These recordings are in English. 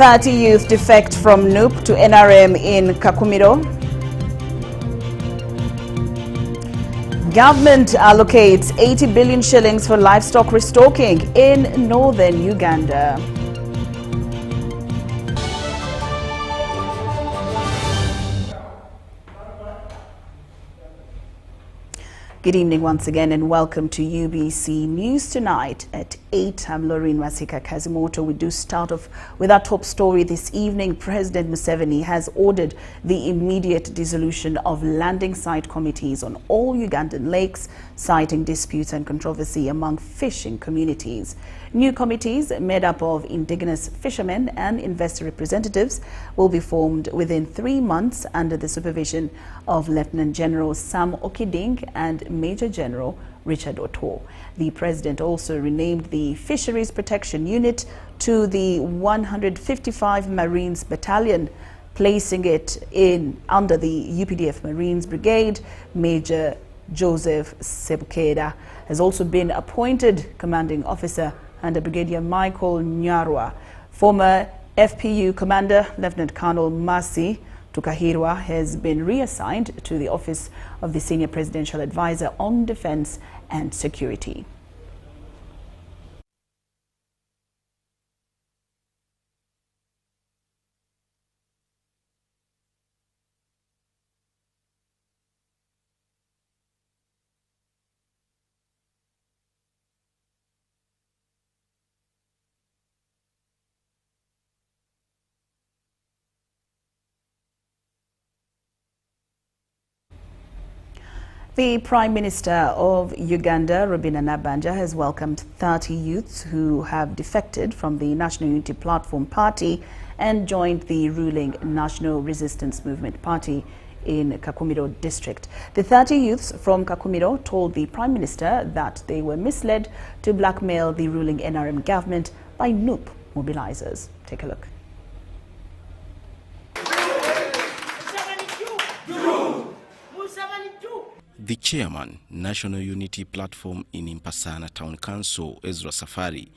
30 youth defect from NUP to NRM in Kakumiro. Government allocates 80 billion shillings for livestock restocking in northern Uganda. Good evening once again and welcome to UBC News Tonight at 8. I'm Lorraine Masika Kazimoto. We do start off with our top story this evening. President Museveni has ordered the immediate dissolution of landing site committees on all Ugandan lakes, citing disputes and controversy among fishing communities. New committees made up of indigenous fishermen and investor representatives will be formed within 3 months under the supervision of Lieutenant General Sam Okiding and Major General Richard Oto. The president also renamed the Fisheries Protection Unit to the 155 Marines Battalion, placing it under the UPDF Marines Brigade. Major Joseph Sebukeda has also been appointed commanding officer under Brigadier Michael Nyarwa. Former FPU Commander Lieutenant Colonel Mercy Tukahirwa has been reassigned to the office of the Senior Presidential Advisor on Defense and Security. The Prime Minister of Uganda, Robinah Nabbanja, has welcomed 30 youths who have defected from the National Unity Platform Party and joined the ruling National Resistance Movement Party in Kakumiro district. The 30 youths from Kakumiro told the Prime Minister that they were misled to blackmail the ruling NRM government by NUP mobilizers. Take a look. The chairman, National Unity Platform in Impasana Town Council, Ezra Safari,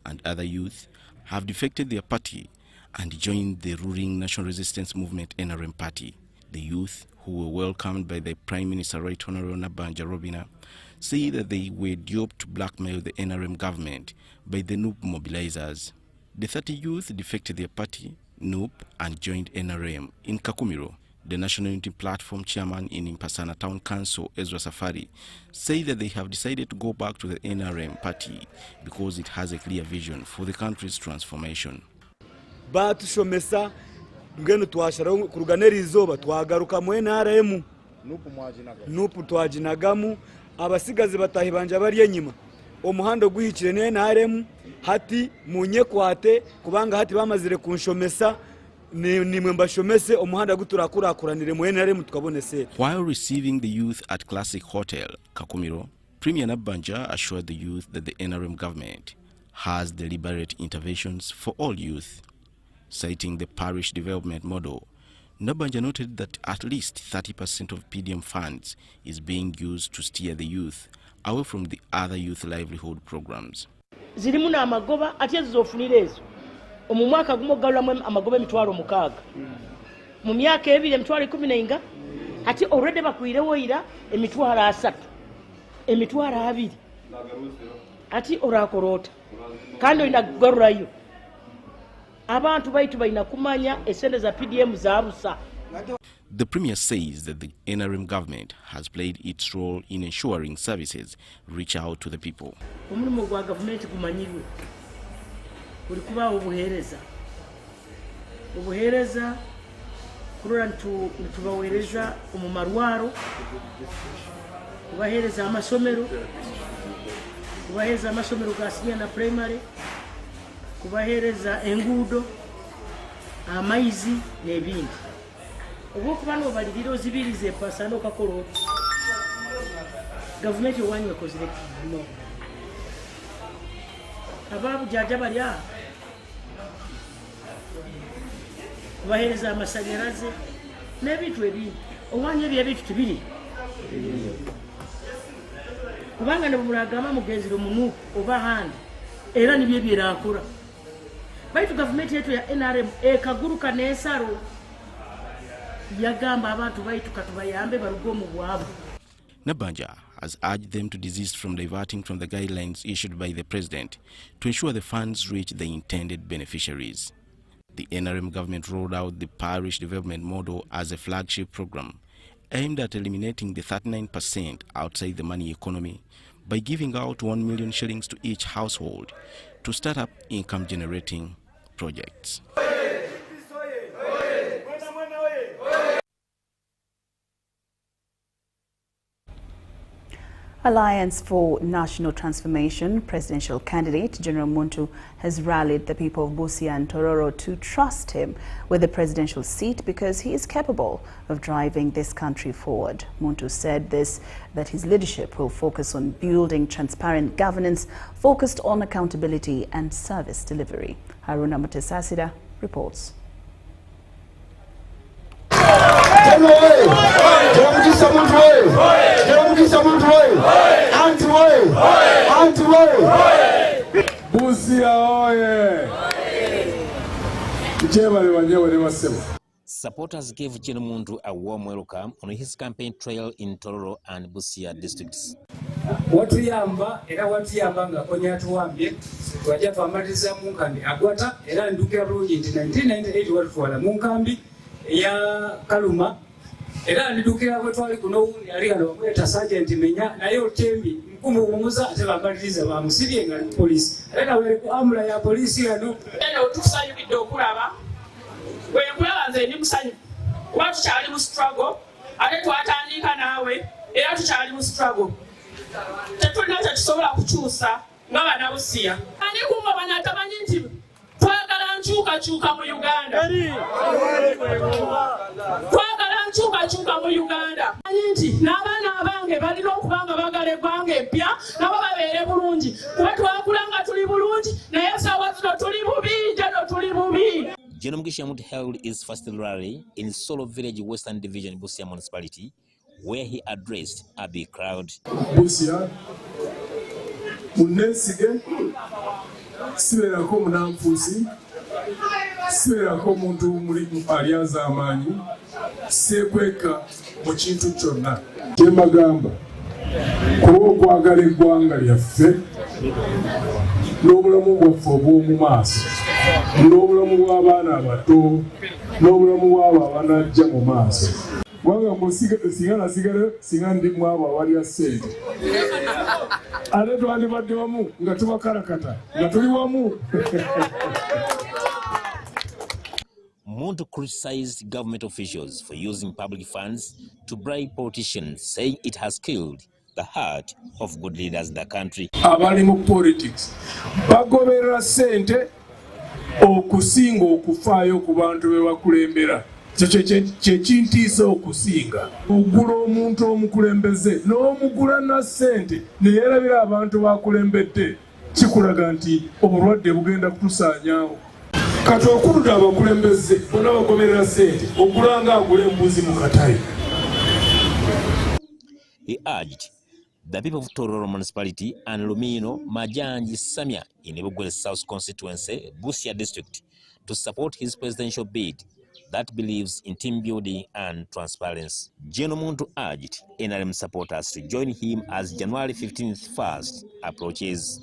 and other youth have defected their party and joined the ruling National Resistance Movement NRM party. The youth, who were welcomed by the Prime Minister Right Honorable Nabbanja Robinah, say that they were duped to blackmail the NRM government by the NUP mobilizers. The 30 youth defected their party, NUP, and joined NRM in Kakumiro. The National Unity Platform chairman in Impasana Town Council, Ezra Safari, say that they have decided to go back to the NRM party because it has a clear vision for the country's transformation. Batushomesa ngeno twashara kuruganera izoba twagaruka mu NRM nupu twajinagamu abasigaze batahibanja bari enyima omuhando guhikire ne NRM hati munyekwate kubanga hati bamazire kunshomesa. While receiving the youth at Classic Hotel, Kakumiro, Premier Nabbanja assured the youth that the NRM government has deliberate interventions for all youth. Citing the parish development model, Nabbanja noted that at least 30% of PDM funds is being used to steer the youth away from the other youth livelihood programs. Omumwaka gumogalwa amagobe mitwaro mukaga mu myaka ebiri emitwaro 10 ati already bakwirewo ira emitwaro 3 emitwaro 2 ati orakorota kandi inagarurayo abantu baitu baina kumanya esende za PDM zabusa. The Premier says that the NRM government has played its role in ensuring services reach out to the people. Omulimo gwa government kumanyirwe kulikuba ubuhereza kurora ntubawereza umumarwaro kubahereza amasomero ga senior na primary kubahereza engudo amaizi nebindi ubu kubano baliriro zibirize pasano kakoro government yowanywe kozire no ababu jaja bariya kubahereza amasanyaraze n'ebintu ebindi owanye by'ebintu tibiri kubanga ne muragama mugenziro munu oba handi era nibyo birakura baitu government yetu ya NRM ekaguruka nesaro yagamba abantu baitu katubayambe barugo mu bwabu. Nabanja has urged them to desist from diverting from the guidelines issued by the president to ensure the funds reach the intended beneficiaries. The NRM government rolled out the parish development model as a flagship program aimed at eliminating the 39% outside the money economy by giving out 1 million shillings to each household to start up income generating projects. Alliance for National Transformation presidential candidate General Muntu has rallied the people of Busia and Tororo to trust him with the presidential seat because he is capable of driving this country forward. Muntu said that his leadership will focus on building transparent governance focused on accountability and service delivery. Haruna Mutesasida reports. Supporters gave General Muntu a warm welcome on his campaign trail in Tororo and Busia districts. Watuyamba era watuyamba nga konya tuwambye twajja twamaliza mu nkambi agwata era ndukira bulungi nti 1998 watutwala mu nkambi ya Kaluma era ndukira bwe twali kuno yali nga bamweta Sergeant Menya naye otembi mkumu umuza ate bamaliriza bamusibye nga police era wali ku amula ya police yano era otusanyukidde okulaba bwe nkulaba nze ndi musanyu kuba tukyali mu struggle ate twatandika naawe era tukyali mu struggle tetulina kyetusobola kukyusa nga bannabusiya ani kumba banatamanyi nti twagala nkyukakyuka mu Uganda twagala nkyukakyuka mu Uganda manyi nti n'abaana abange balina okubanga bagala eggwanga eppya nabo babeere bulungi kuba twakula nga tuli bulungi naye saawa zino tuli bubi jano tuli bubi. General Mugisha Muntu held his first rally in Solo Village, Western Division, Busia Municipality, where he addressed a big crowd. Busia, munesige, sibera ko munamfusi, sibera ko muntu muri alianza amanyi, sekweka mu kintu kyonna. Kyemagamba, ko kwagala eggwanga lyaffe, n'obulamu bwaffe obw'omu maaso, n'obulamu bw'abaana abato, n'obulamu bw'abo abanajja mu maaso. Wanga singa nasigala singa ndi mwabo awalya ssente. Ate twandibadde wamu nga tubakarakata nga tuli wamu. Muntu criticized government officials for using public funds to bribe politicians, saying it has killed the heart of good leaders in the country. Abali mu politics bagoberera ssente okusinga okufaayo ku bantu be bakulembera. Kyekintiisa okusinga ogula omuntu omukulembeze n'omugula na ssente neyeerabira abantu bakulembedde kikulaga nti obulwadde bugenda kutusaanyaawo. Kati okuludde abakulembeze bonna bagoberera ssente ogulanga agula embuzi mu katayi. He urged the people of Tororo Municipality and Lumino Majanji Samia in Ebugwele South Constituency, Busia District, to support his presidential bid that believes in team building and transparency. General Muntu urged NRM supporters to join him as January 15th first approaches.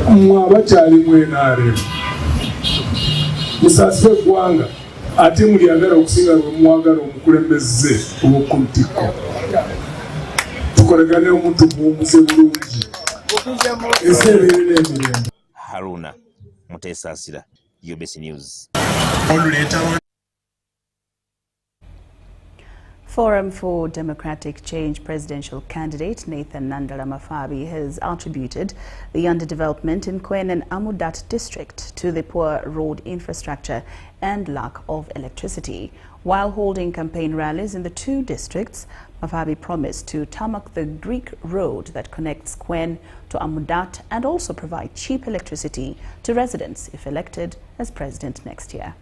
Mwabakyali mu NRM musaswe eggwanga ate mulyagala okusinga lwe mwagala omukulembeze ow'okuntiko. Tukolagane omuntu bw'omuze bulungi eseebeerera emirembe. Haruna Mutesasira, UBC News. Forum for Democratic Change presidential candidate Nathan Nandala Mafabi has attributed the underdevelopment in Kwen and Amudat district to the poor road infrastructure and lack of electricity. While holding campaign rallies in the two districts, Mafabi promised to tarmac the Greek road that connects Kwen to Amudat and also provide cheap electricity to residents if elected as president next year.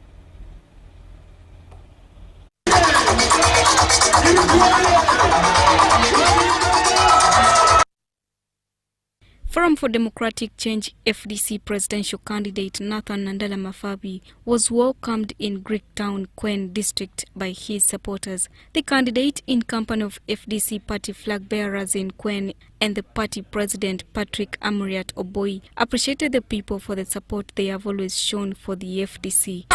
Forum for Democratic Change FDC presidential candidate Nathan Nandala Mafabi was welcomed in Greek town Kwen district by his supporters. The candidate, in company of FDC party flag bearers in Kwen and the party president Patrick Amuriat Oboi, appreciated the people for the support they have always shown for the FDC.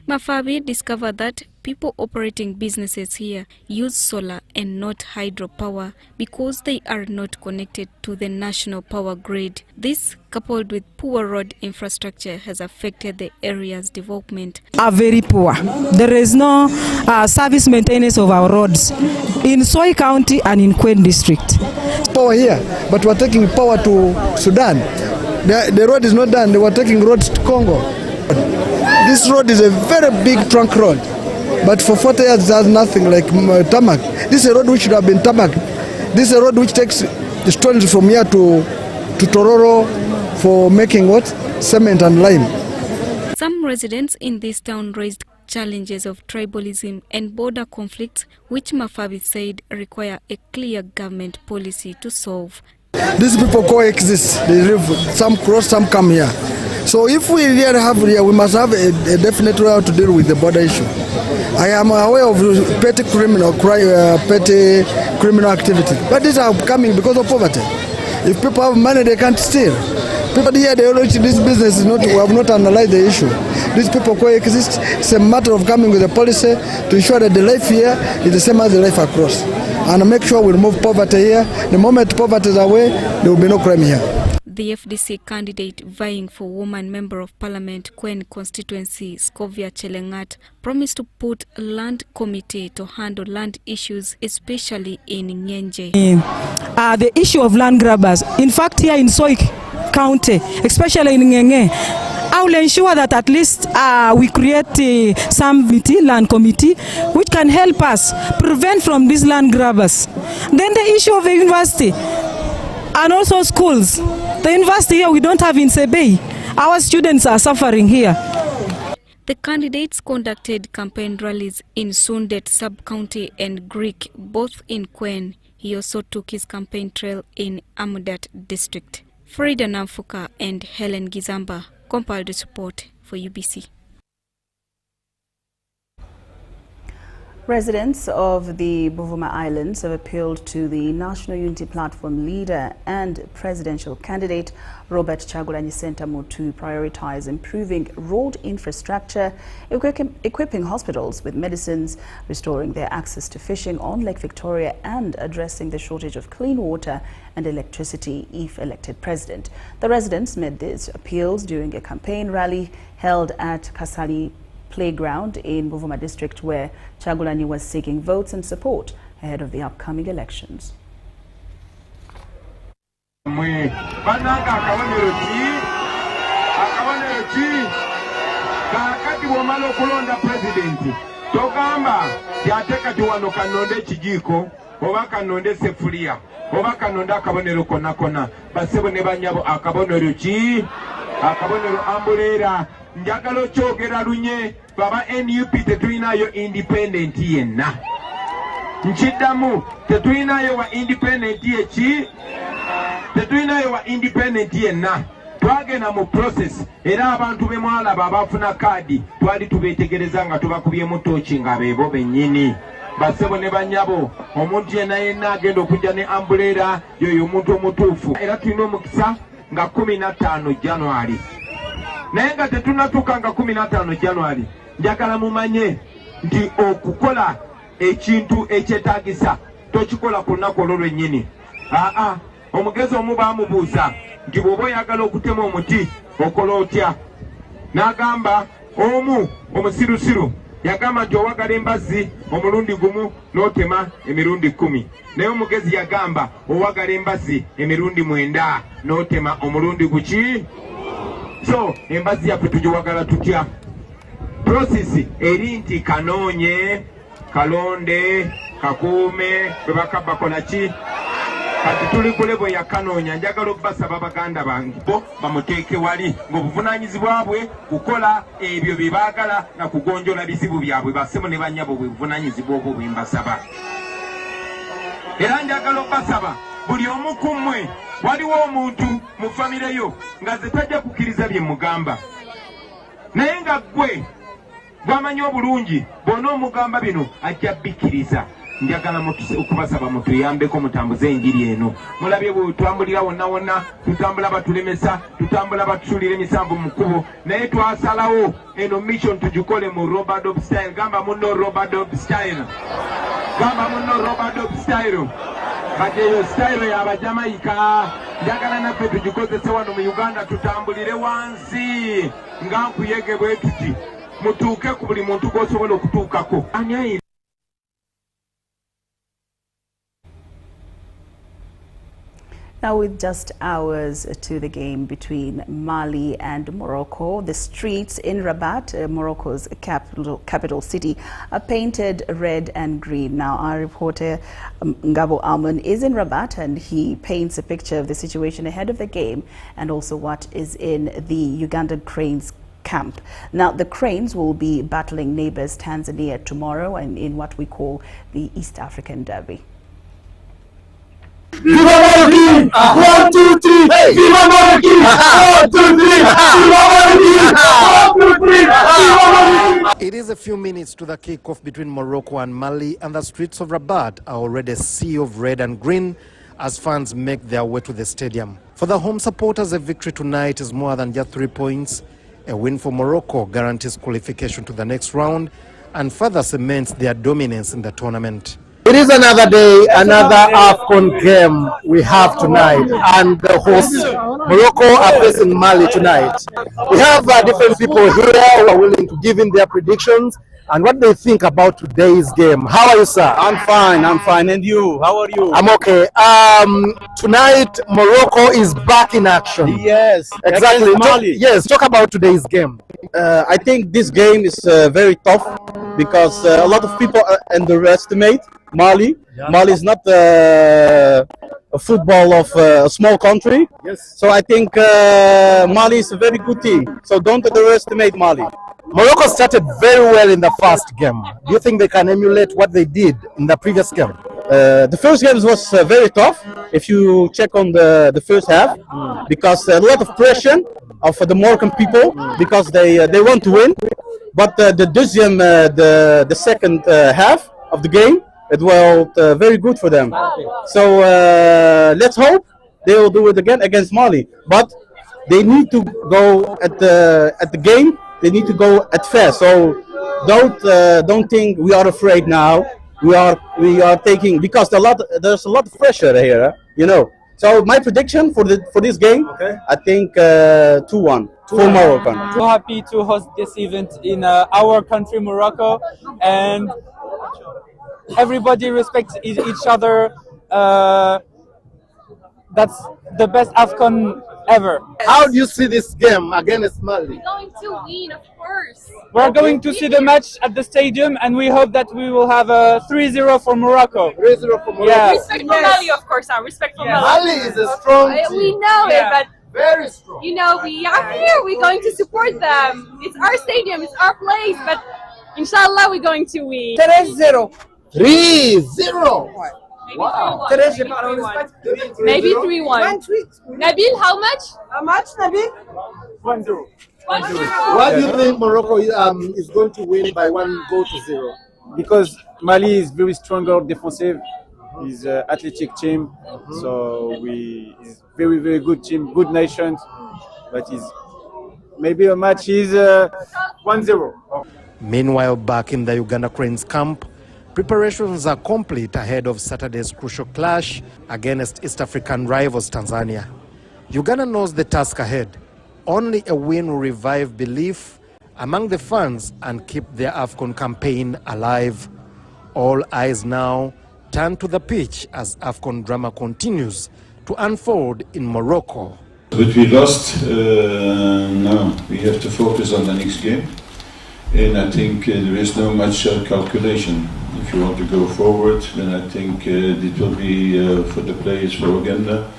Mafabi discovered that people operating businesses here use solar and not hydropower because they are not connected to the national power grid. This, coupled with poor road infrastructure, has affected the area's development. Are very poor. There is no service maintenance of our roads in Soy County and in Kwen district. Power here, but we're taking power to Sudan. The road is not done. They were taking roads to Congo. This road is a very big trunk road, but for 40 years there's nothing like tarmac. This is a road which should have been tarmac. This is a road which takes the stones from here to Tororo for making what? Cement and lime. Some residents in this town raised challenges of tribalism and border conflicts, which Mafabi said require a clear government policy to solve. These people coexist. They live, some cross, some come here. So if we really have here, we must have a definite way to deal with the border issue. I am aware of petty criminal activity, but these are coming because of poverty. If people have money, they can't steal. People here, they already, this business is not, we have not analyzed the issue. These people coexist. It's a matter of coming with a policy to ensure that the life here is the same as the life across. And make sure we remove poverty here. The moment poverty is away, there will be no crime here. The FDC candidate vying for woman member of parliament Kwen constituency Scovia Chelengat promised to put a land committee to handle land issues, especially in Nyenje. The issue of land grabbers, in fact here in Soy County, especially in Ngenge, I will ensure that at least we create some land committee which can help us prevent from these land grabbers. Then the issue of the university and also schools. The university here we don't have in Sebei. Our students are suffering here. The candidates conducted campaign rallies in Sundet sub-county and Greek, both in Kwen. He also took his campaign trail in Amudat district. Frida Namfuka and Helen Gizamba compiled the support for UBC. Residents of the Buvuma Islands have appealed to the National Unity Platform leader and presidential candidate Robert Chagulanyi Sentamu to prioritize improving road infrastructure, equipping hospitals with medicines, restoring their access to fishing on Lake Victoria, and addressing the shortage of clean water and electricity if elected president. The residents made these appeals during a campaign rally held at Kasali Playground in Buvuma district, where Chagulanyi was seeking votes and support ahead of the upcoming elections. Njagalo chogera lunye baba NUP tetuinayo independent yenna nchidamu tetuinayo wa independent yechi tetuinayo wa independent yenna twagena mu process era abantu bemwala babafuna kadi twali tubetegereza nga tubakubye mu tochi nga bebo benyini basebo ne banyabo omuntu yenna agenda okujja ne ambulera yoyo omuntu omutuufu era tulina omukisa nga 15 January. Nenga tetunatuuka nga 15 January, njagala mumanye nti okukola ekintu ekyetaagisa tokikola ku lunaku olwo lwennyini. Omugezi omu baamubuuza nti bw'oba oyagala okutema omuti okola otya? N'agamba omu omusirusiru yagamba nti owagala embazzi omulundi gumu n'otema emirundi 10. Naye omugezi yagamba owagala embazzi emirundi 9 n'otema omulundi guki? So, embazi yaffe tugiwagala tutya? Process eri nti kanoonye, kalonde, kakuume, bwe bakaba kola ki? kati tuli ku level ya Kanoonya. Njagala okubasaba baganda bange bo bamuteeke wali ng'obuvunaanyizibwa bwe kukola ebyo bye baagala na kugonjola bizibu byabwe bassebo ne bannyabo bwe buvunaanyizibwa obwo bwe mbasaba. Era njagala okubasaba buli omu ku mmwe waliwo omuntu mu famire yo nga ze tajja kukkiriza bye mugamba, naye nga ggwe bw'amanyi obulungi bw'ona omugamba bino ajja bikkiriza. Njagala okubasaba mutuyambeko mutambuze enjiri eno. Mulabye bwe tutambulira wonna wonna, tutambula batulemesa, tutambula batusuulira emisanvu mu kkubo, naye twasalawo eno mission tugikole mu Robert Dobb style. Gamba munno Robert Dobb style. Gamba munno Robert Dobb style. Kati eyo style ya Jamaica. Njagala naffe tugikozese wano mu Uganda, tutambulire wansi nga nkuyege bwe tuti. Mutuuke ku buli muntu gw'osobola okutuukako. Now, with just hours to the game between Mali and Morocco, the streets in Rabat, Morocco's capital city, are painted red and green. Now, our reporter Ngabo Alman is in Rabat, and he paints a picture of the situation ahead of the game and also what is in the Ugandan Cranes camp. Now, the Cranes will be battling neighbors Tanzania tomorrow and in what we call the East African Derby. Viva Monarchy! 1, 2, 3! Viva Monarchy! 1, 2, 3! Viva Monarchy! 1, 2, 3! Viva Monarchy! It is a few minutes to the kickoff between Morocco and Mali, and the streets of Rabat are already a sea of red and green as fans make their way to the stadium. For the home supporters, a victory tonight is more than just 3 points. A win for Morocco guarantees qualification to the next round and further cements their dominance in the tournament. It is another day, another AFCON game we have tonight, and the hosts Morocco are facing Mali tonight. We have different people here who are willing to give in their predictions and what they think about today's game. How are you, sir? I'm fine. And you? How are you? I'm okay. Tonight, Morocco is back in action. Yes, exactly. Mali. Yes, talk about today's game. I think this game is very tough because a lot of people underestimate Mali. Yeah. Mali is not a football of a small country. Yes. So I think Mali is a very good team. So don't underestimate Mali. Morocco started very well in the first game. Do you think they can emulate what they did in the previous game? The first game was very tough. If you check on the first half, because a lot of pressure of the Moroccan people because they want to win. But the second half of the game, it was very good for them. So let's hope they will do it again against Mali. But they need to go at the game. They need to go at fast. So don't think we are afraid now. We are taking because there's a lot of pressure here, you know. So my prediction for this game, okay, I think 2-1 for Morocco. So happy to host this event in our country, Morocco, and everybody respects each other. That's the best AFCON ever. How do you see this game against Mali? We're going to win, of course. We're going to see the match at the stadium, and we hope that we will have a 3-0 for Morocco. 3-0 for Morocco. Yeah. Respect for Mali, of course. Respect for Mali. Mali is a strong team. We know it, but very strong. you know, we are here. We're going to support them. It's our stadium. It's our place. But inshallah, we're going to win. 3-0. 3-0. Wow. Maybe 3-1. Nabil, how much? How much, Nabil? 1-0. Why do you think Morocco is going to win by 1-0? Because Mali is very stronger defensive. He's an athletic team, so is very, very good team, good nation. But maybe a match is 1-0. Meanwhile, back in the Uganda Cranes camp, preparations are complete ahead of Saturday's crucial clash against East African rivals Tanzania. Uganda knows the task ahead. Only a win will revive belief among the fans and keep their AFCON campaign alive. All eyes now turn to the pitch as AFCON drama continues to unfold in Morocco. But we lost. Now we have to focus on the next game. And I think there is no much calculation. if you want to go forward, then I think it will be for the players, for Uganda,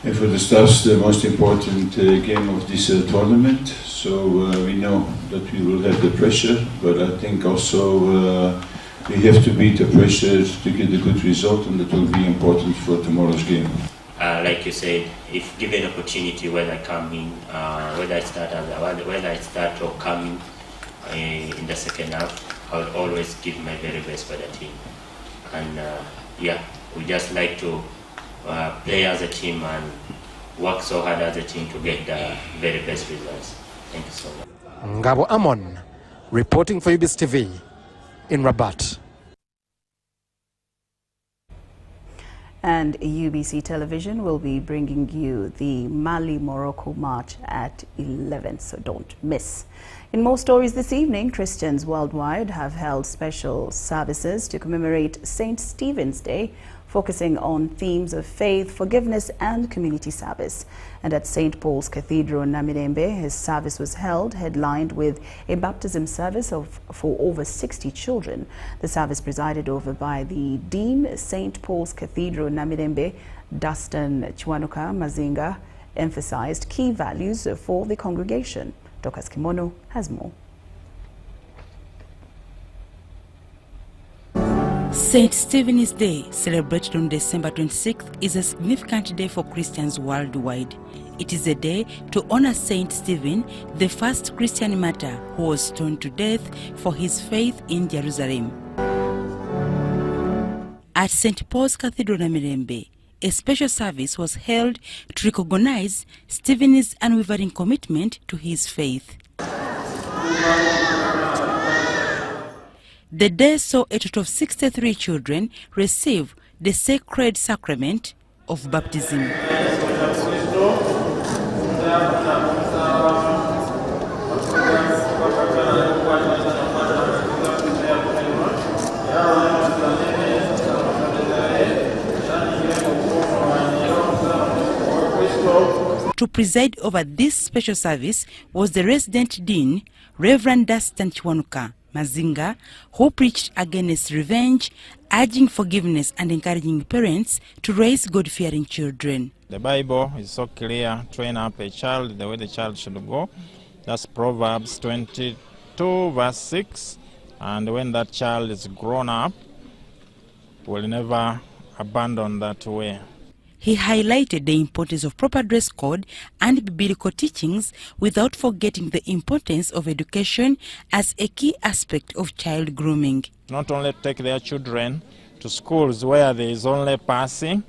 and for the staffs, the most important game of this tournament. So we know that we will have the pressure, but I think also we have to beat the pressure to get a good result, and that will be important for tomorrow's game. Like you said, if given opportunity, whether I come in, whether I start or come in the second half, I would always give my very best for the team. And yeah, we just like to play as a team and work so hard as a team to get the very best results. Thank you so much. Ngabo Amon, reporting for UBC TV in Rabat. And UBC Television will be bringing you the Mali-Morocco match at 11, so don't miss. In more stories this evening, Christians worldwide have held special services to commemorate St. Stephen's Day, focusing on themes of faith, forgiveness and community service. And at St. Paul's Cathedral in Namirembe, his service was held, headlined with a baptism service for over 60 children. The service presided over by the Dean, St. Paul's Cathedral in Namirembe, Dustin Chwanuka Mazinga, emphasized key values for the congregation. Dorcas Kimono has more. St. Stephen's Day, celebrated on December 26th, is a significant day for Christians worldwide. It is a day to honor St. Stephen, the first Christian martyr who was stoned to death for his faith in Jerusalem. At St. Paul's Cathedral Namirembe, a special service was held to recognize Stephen's unwavering commitment to his faith. The day saw a total of 63 children receive the sacred sacrament of baptism. To preside over this special service was the resident dean, Reverend Dustin Chwanuka Mazinga, who preached against revenge, urging forgiveness and encouraging parents to raise God-fearing children. The Bible is so clear: train up a child the way the child should go. That's Proverbs 22 verse 6. And when that child is grown up, will never abandon that way. He highlighted the importance of proper dress code and biblical teachings without forgetting the importance of education as a key aspect of child grooming. Not only take their children to schools where there is only passing,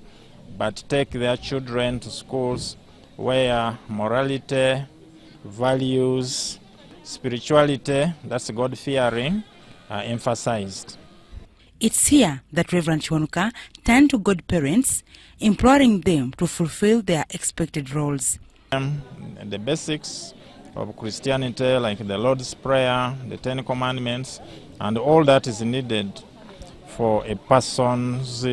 but take their children to schools where morality, values, spirituality, that's God-fearing, are emphasized. It's here that Reverend Chwanuka turned to God-parents, imploring them to fulfill their expected roles. The basics of Christianity, like the Lord's Prayer, the Ten Commandments, and all that is needed for a person's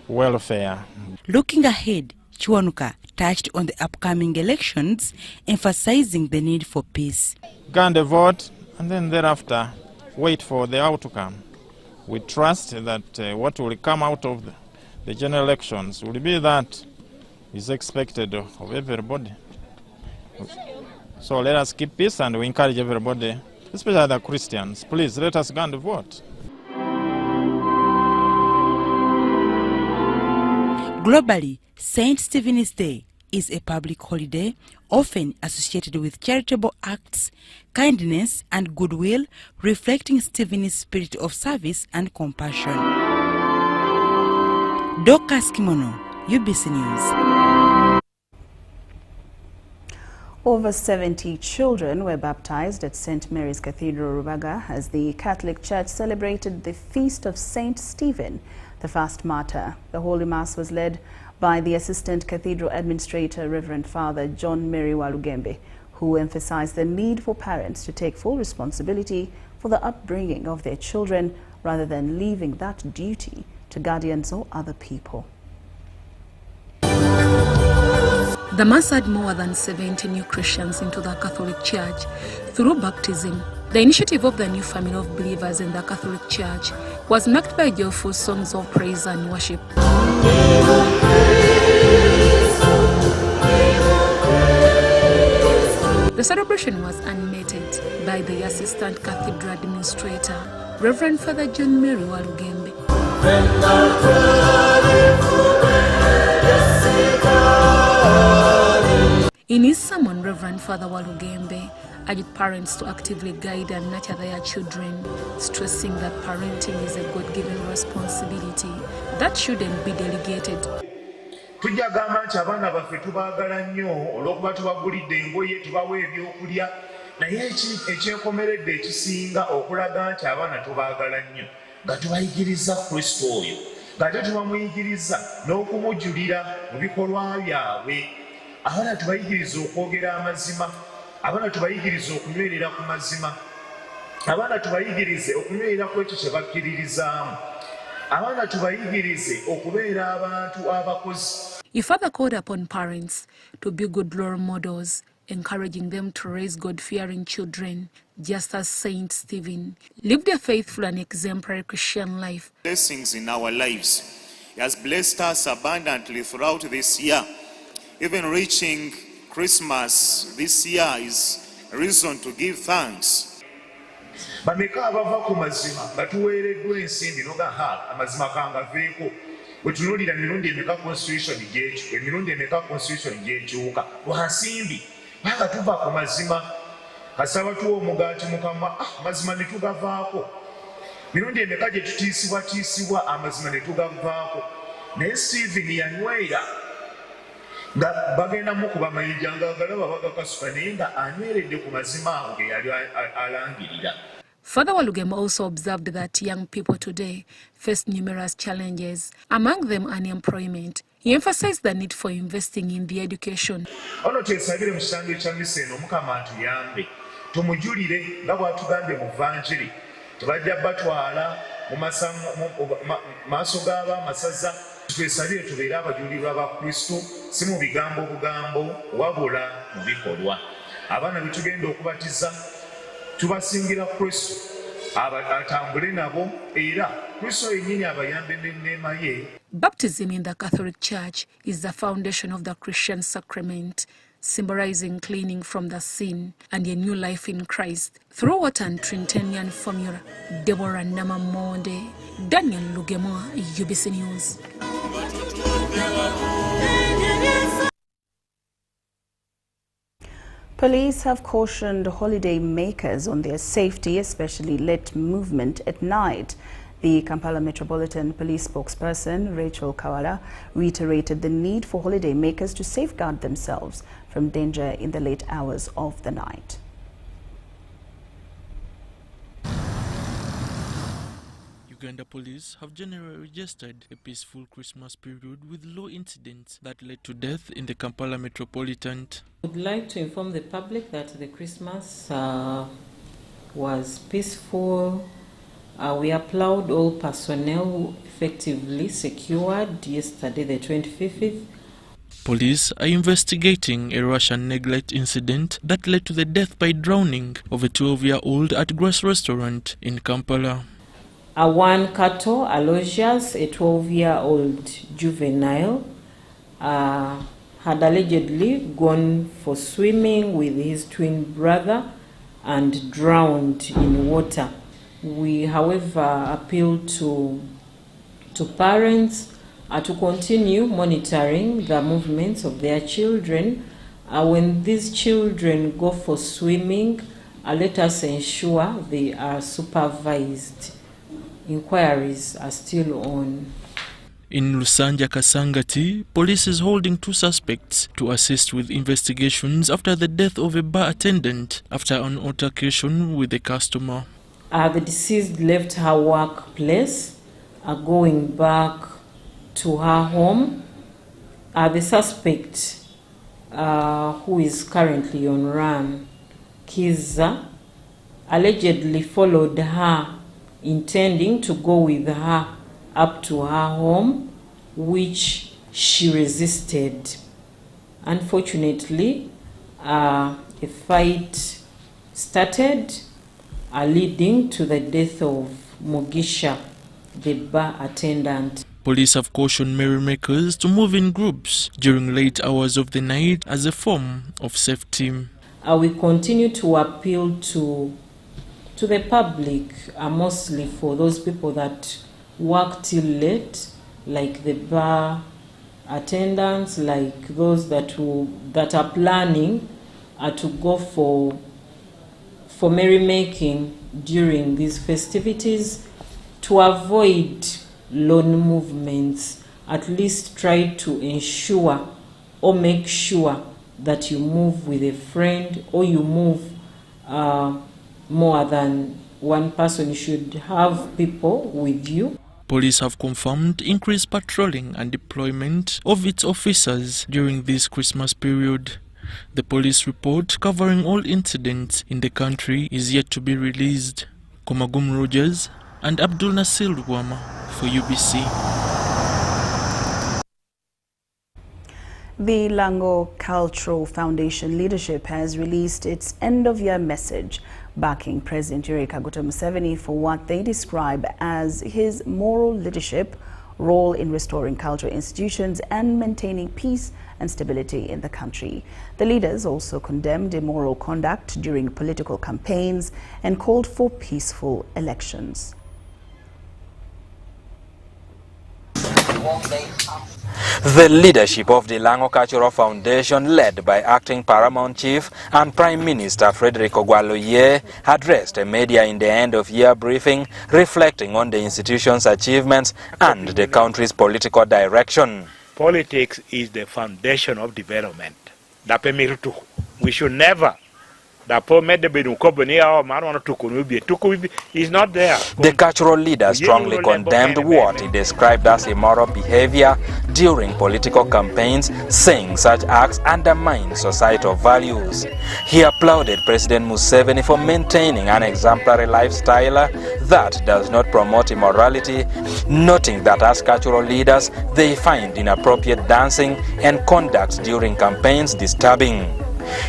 welfare. Looking ahead, Chwanuka touched on the upcoming elections, emphasizing the need for peace. Go and vote, and then thereafter wait for the outcome. We trust that what will come out of the general elections will be that is expected of everybody. So let us keep peace, and we encourage everybody, especially the Christians, please let us go and vote. Globally, St. Stephen's Day is a public holiday often associated with charitable acts, kindness and goodwill, reflecting Stephen's spirit of service and compassion. Dorcas Kimono, UBC News. Over 70 children were baptized at St. Mary's Cathedral, Rubaga, as the Catholic Church celebrated the feast of St. Stephen, the first martyr. The Holy Mass was led by the Assistant Cathedral Administrator, Reverend Father John Mary Walugembe, who emphasized the need for parents to take full responsibility for the upbringing of their children rather than leaving that duty to guardians or other people. The Mass had more than 70 new Christians into the Catholic Church through baptism. The initiative of the new family of believers in the Catholic Church was marked by joyful songs of praise and worship. The celebration was animated by the Assistant Cathedral Administrator, Reverend Father John Mary Walugembe. In his sermon, Reverend Father Walugembe urged parents to actively guide and nurture their children, stressing that parenting is a God-given responsibility that shouldn't be delegated. Tujja gamba nti abaana baffe tubaagala nnyo olw'okuba tubagulidde engoye tubawa ebyokulya naye ekyekomeredde ekisinga okulaga nti abaana tubaagala nnyo nga tubayigiriza Kristo oyo ng'ate tubamuyigiriza n'okumujulira mu bikolwa byabwe. Abaana tubayigiriza okwogera amazima, abaana tubayigiriza okunywerera ku mazima, abaana tubayigirize okunywerera ku ekyo kye bakkiririzaamu, abaana tubayigirize okubeera abantu abakozi. He further called upon parents to be good role models, encouraging them to raise God-fearing children, just as Saint Stephen lived a faithful and exemplary Christian life. Blessings in our lives. He has blessed us abundantly throughout this year. Even reaching Christmas this year is a reason to give thanks. Bameka abava ku mazima batuweereddwa ensimbi nogaha amazima gangaveeko wetunuulira emirundi emeka constitution gyekyo emirundi emeka constitution gyekyuka lwa nsimbi banga tuva ku mazima kasaba tuwa omugaati mukamwa mazima ne tugavaako mirundi emeka gye tutiisibwatiisibwa amazima ne tugavaako naye Stephen yanywera nga bagenda mukuba mayinja nga galaba bagakasuka naye nga anyweredde ku mazima ago ge yali alangirira. Father Walugembe also observed that young people today face numerous challenges, among them unemployment. He emphasized the need for investing in the education. Ono twesabire mu kitango ekya misa eno Mukama atuyambe tumujulire nga bw'atugambye mu vanjiri tebajja batwala mu maaso g'ab'amasaza. Twesabire tubeere abajulirwa ba Kristo si mu bigambo bugambo wabula mu bikolwa. Abaana be tugenda okubatiza tubasingira Kristo atambule nabo era Kristo yennyini abayambe n'enneema ye. Baptism in the Catholic Church is the foundation of the Christian sacrament, symbolizing cleaning from the sin and a new life in Christ. Through water and Trinitarian formula, Deborah Namamonde, Daniel Lugema, UBC News. Police have cautioned holiday makers on their safety, especially late movement at night. The Kampala Metropolitan Police spokesperson, Rachel Kawala, reiterated the need for holiday makers to safeguard themselves from danger in the late hours of the night. Uganda police have generally registered a peaceful Christmas period with low incidents that led to death in the Kampala Metropolitan. I would like to inform the public that the Christmas was peaceful. We applaud all personnel effectively secured yesterday, the 25th. Police are investigating a Russian neglect incident that led to the death by drowning of a 12-year-old at Grace Restaurant in Kampala. One Kato Aloysius, a 12-year-old juvenile, had allegedly gone for swimming with his twin brother and drowned in water. We, however, appeal to parents to continue monitoring the movements of their children. When these children go for swimming, let us ensure they are supervised. Inquiries are still on. In Lusanja Kasangati, police is holding 2 suspects to assist with investigations after the death of a bar attendant after an altercation with a customer. The deceased left her workplace, going back to her home. The suspect, who is currently on run, Kiza, allegedly followed her, intending to go with her up to her home, which she resisted. Unfortunately, a fight started. leading to the death of Mugisha, the bar attendant. Police have cautioned merrymakers to move in groups during late hours of the night as a form of safety. We continue to appeal to the public, mostly for those people that work till late, like the bar attendants, like those that are planning to go for merrymaking during these festivities, to avoid lone movements. At least try to ensure or make sure that you move with a friend, or you move more than one person. You should have people with you. Police have confirmed increased patrolling and deployment of its officers during this Christmas period. The police report covering all incidents in the country is yet to be released. Komagum Rogers and Abdul Nasir Luwama for UBC. The Lango Cultural Foundation leadership has released its end-of-year message backing President Yoweri Kaguta Museveni for what they describe as his moral leadership, role in restoring cultural institutions and maintaining peace and stability in the country. The leaders also condemned immoral conduct during political campaigns and called for peaceful elections. The leadership of the Lango Cultural Foundation, led by Acting Paramount Chief and Prime Minister Frederick Ogwaloye, addressed a media in the end-of-year briefing reflecting on the institution's achievements and the country's political direction. Politics is the foundation of development. We should never. Is not there. The cultural leader strongly condemned what he described as immoral behavior during political campaigns, saying such acts undermine societal values. He applauded President Museveni for maintaining an exemplary lifestyle that does not promote immorality, noting that as cultural leaders, they find inappropriate dancing and conduct during campaigns disturbing.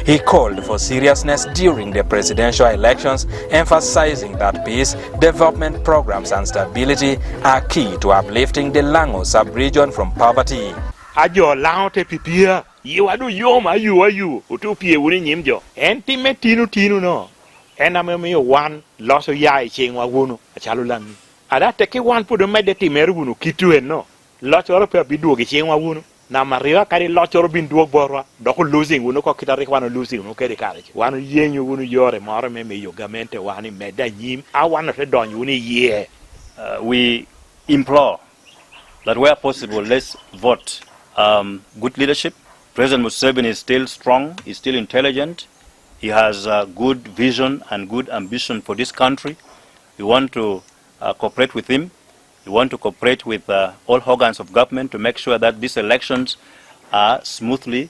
He called for seriousness during the presidential elections, emphasizing that peace, development programs and stability are key to uplifting the Lango sub-region from poverty. Ajo laote pipia, you adu yoma you, utupie wuni nyimjo. Enti me tinu no. Ena me one loss of yai chingwa wunu, a chalulangi. Ada teke one put a medeti merunu kitu no. Lots of bidu chingwa wunu. Na mariwa kari lochoro bin duok borwa doko losing uno ko kitari kwano losing uno kere kare wano yenyu uno yore maro me yogamente wani meda nyim a wano te donyu uno ye. We implore that where possible let's vote good leadership. President Museveni is still strong, he's still intelligent, he has good vision and good ambition for this country. We want to cooperate with him. We want to cooperate with all organs of government to make sure that these elections are smoothly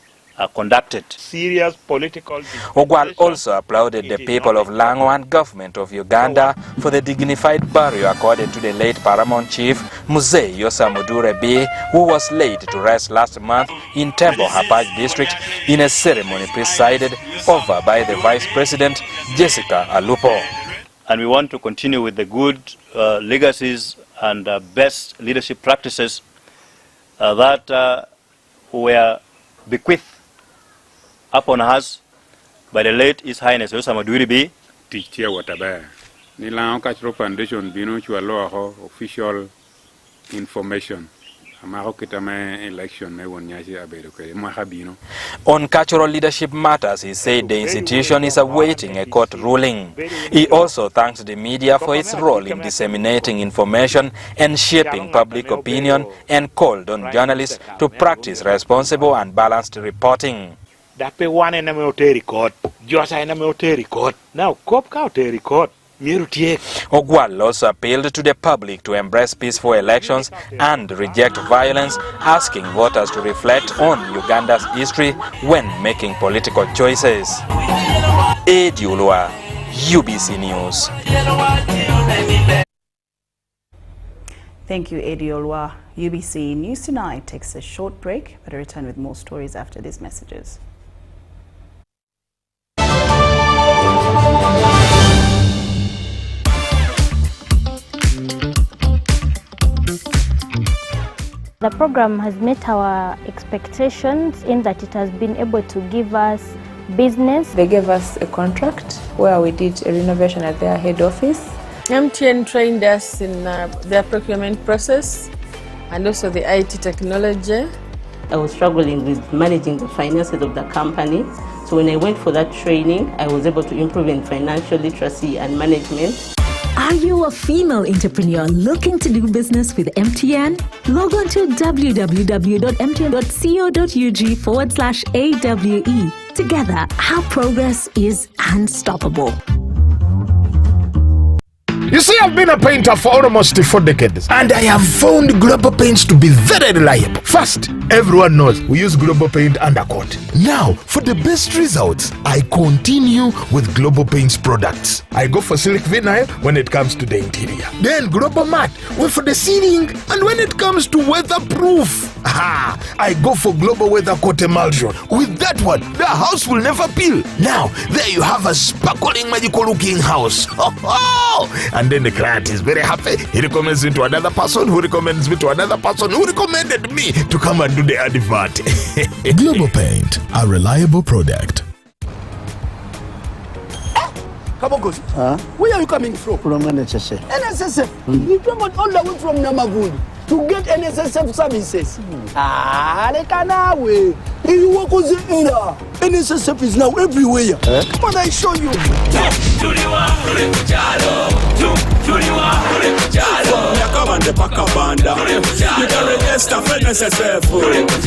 conducted. Serious political. Ogwal also applauded the people of Lango and government of Uganda for the dignified burial accorded to the late Paramount Chief Muzee Yosa Mudurebe, who was laid to rest last month in Tembo Hapaj district in a ceremony presided over by the Vice President Jessica Alupo. And we want to continue with the good legacies and best leadership practices that were bequeathed upon us by the late His Highness Yosa Mudurebe. Tichtia watabe ni Lango Cultural Foundation bino chwalo ho official information. On cultural leadership matters, he said the institution is awaiting a court ruling. He also thanks the media for its role in disseminating information and shaping public opinion, and called on journalists to practice responsible and balanced reporting. Now, cop record. Ogwal also appealed to the public to embrace peaceful elections and reject violence, asking voters to reflect on Uganda's history when making political choices. Eddie Ulwa, UBC News. Thank you, Eddie Ulwa. UBC News Tonight takes a short break, but I return with more stories after these messages. The program has met our expectations in that it has been able to give us business. They gave us a contract where we did a renovation at their head office. MTN trained us in their procurement process and also the IT technology. I was struggling with managing the finances of the company. So when I went for that training, I was able to improve in financial literacy and management. Are you a female entrepreneur looking to do business with MTN? Log on to www.mtn.co.ug/AWE. Together, our progress is unstoppable. You see, I've been a painter for almost 4 decades, and I have found Global Paints to be very reliable. First, everyone knows we use Global Paint undercoat. Now, for the best results, I continue with Global Paints products. I go for Silk Vinyl when it comes to the interior. Then Global Matte for the ceiling, and when it comes to weatherproof, I go for Global Weather Coat Emulsion. With that one, the house will never peel. Now, there you have a sparkling, magical looking house. And then the client is very happy. He recommends me to another person who recommends me to another person who recommended me to come and do the advert. Global Paint, a reliable product. Kabogos, where are you coming from? From NSSF. NSSF? You traveled all the way from Namagund to get NSSF services. Lekanawe. You walk on the era. NSSF is now everywhere. Come on, I show you. You can register for NSSF.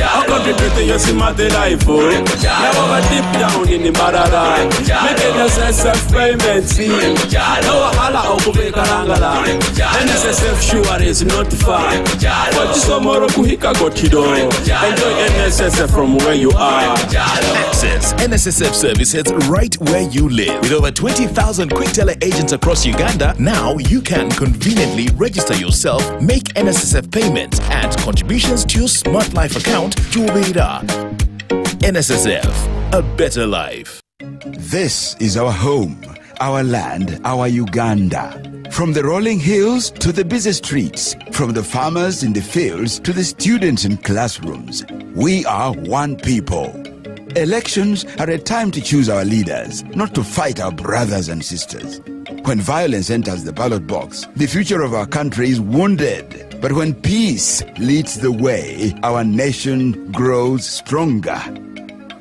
I'll contribute to your Simate life. Never deep down in the Barada. Make NSSF payments. No hala okubekarangala. NSSF sure is not far. But tomorrow kuhika gotido. Enjoy NSSF from where you are. Access NSSF services right where you live. With over 20,000 quick teller agents across Uganda, now you can conveniently register yourself, make NSSF payments and contributions to your Smart Life account to Obeda. NSSF, a better life. This is our home, our land, our Uganda. From the rolling hills to the busy streets, from the farmers in the fields to the students in classrooms, we are one people. Elections are a time to choose our leaders, not to fight our brothers and sisters. When violence enters the ballot box, the future of our country is wounded. But when peace leads the way, our nation grows stronger.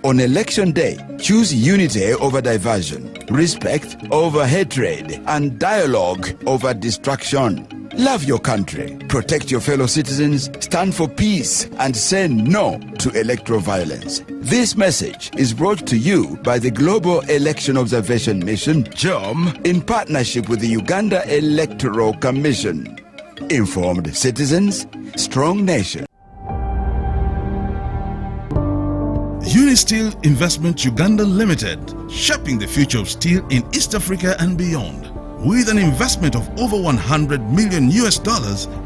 On election day, choose unity over diversion, respect over hatred, and dialogue over distraction. Love your country, protect your fellow citizens, stand for peace, and say no to electoral violence. This message is brought to you by the Global Election Observation Mission, GEOM, in partnership with the Uganda Electoral Commission. Informed citizens, strong nation. Unisteel Investment Uganda Limited, shaping the future of steel in East Africa and beyond. With an investment of over $100 million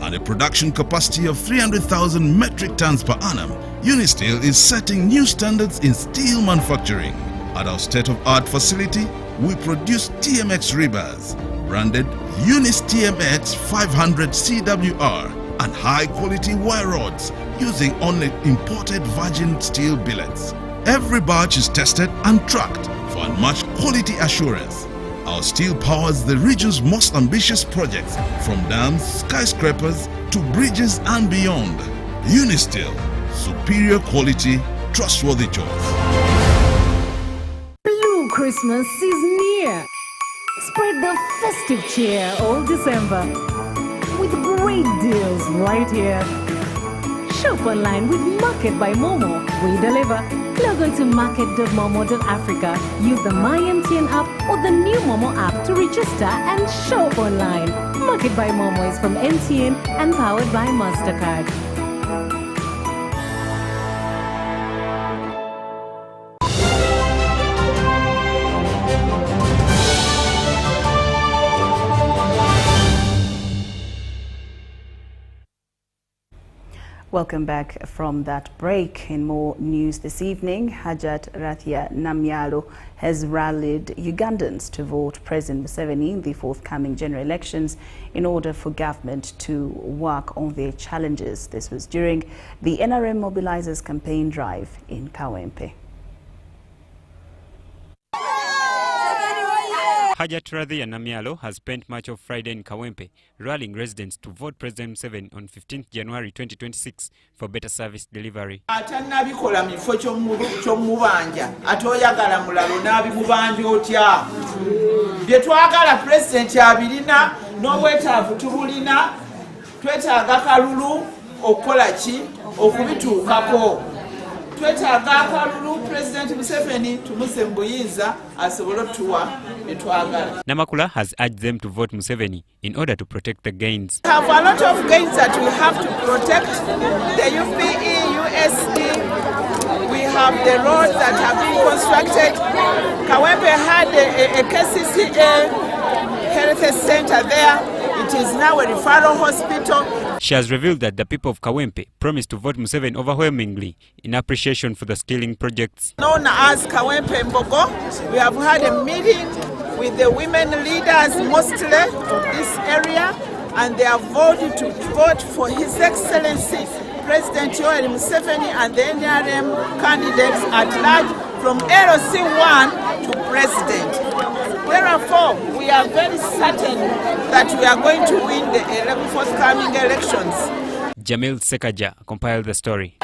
and a production capacity of 300,000 metric tons per annum, Unisteel is setting new standards in steel manufacturing. At our state-of-art facility, we produce TMX rebars, branded Unis TMX 500 CWR, and high-quality wire rods using only imported virgin steel billets. Every batch is tested and tracked for unmatched quality assurance. Our steel powers the region's most ambitious projects, from dams, skyscrapers, to bridges and beyond. Unisteel, superior quality, trustworthy choice. Blue Christmas is near. Spread the festive cheer all December with great deals right here. Shop online with Market by Momo. We deliver. Log on to market.momo.africa. Use the MyMTN app or the new Momo app to register and shop online. Market by Momo is from MTN and powered by MasterCard. Welcome back from that break. In more news this evening, Hajat Rathia Namyalo has rallied Ugandans to vote President Museveni in the forthcoming general elections in order for government to work on their challenges. This was during the NRM Mobilizers campaign drive in Kawempe. Hajat Rathia Namyalo has spent much of Friday in Kawempe rallying residents to vote President Museveni on 15th January 2026 for better service delivery. Atannabikola mifo ky'omubanja atoyagala mulalo n'abimubanja otya bye twagala president abirina n'obwetaavu tubulina twetaaga kalulu okukola ki okubituukako twetaaga akalulu president Museveni tumuse mu buyinza asobole otuwa bye twagala. Namakula has urged them to vote Museveni in order to protect the gains. We have a lot of gains that we have to protect. The UPE, USD, we have the roads that have been constructed. Kawempe had a KCCA health center there. It is now a referral hospital. She has revealed that the people of Kawempe promised to vote Museveni overwhelmingly in appreciation for the skilling projects. Known as Kawempe Mbogo, we have had a meeting with the women leaders mostly of this area, and they have voted to vote for His Excellency President Yoweri Museveni and the NRM candidates at large from LOC1 to President. Therefore, we are very certain that we are going to win the forthcoming elections. Jamil Sekaja compiled the story.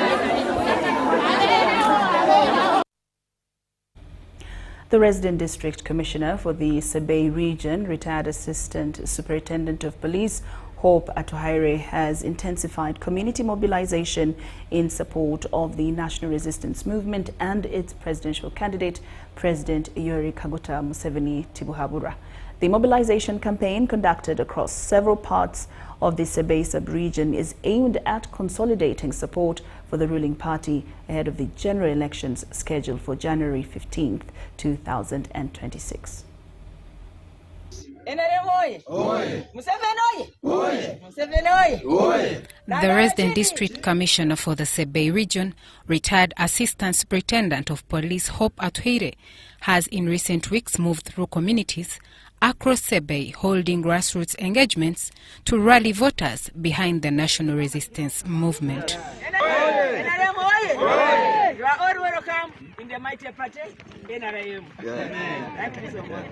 The resident district commissioner for the Sebei region, retired assistant superintendent of police Hope Atuhaire, has intensified community mobilization in support of the national resistance movement and its presidential candidate, President Yoweri Kaguta Museveni Tibuhaburwa. The mobilization campaign, conducted across several parts of the Sebei sub-region, is aimed at consolidating support for the ruling party ahead of the general elections scheduled for January 15th, 2026. The resident district commissioner for the Sebei region, retired assistant superintendent of police Hope Atuhaire, has in recent weeks moved through communities across Sebei, holding grassroots engagements to rally voters behind the national resistance movement. You are all welcome in the mighty party, NRM. Thank you so much.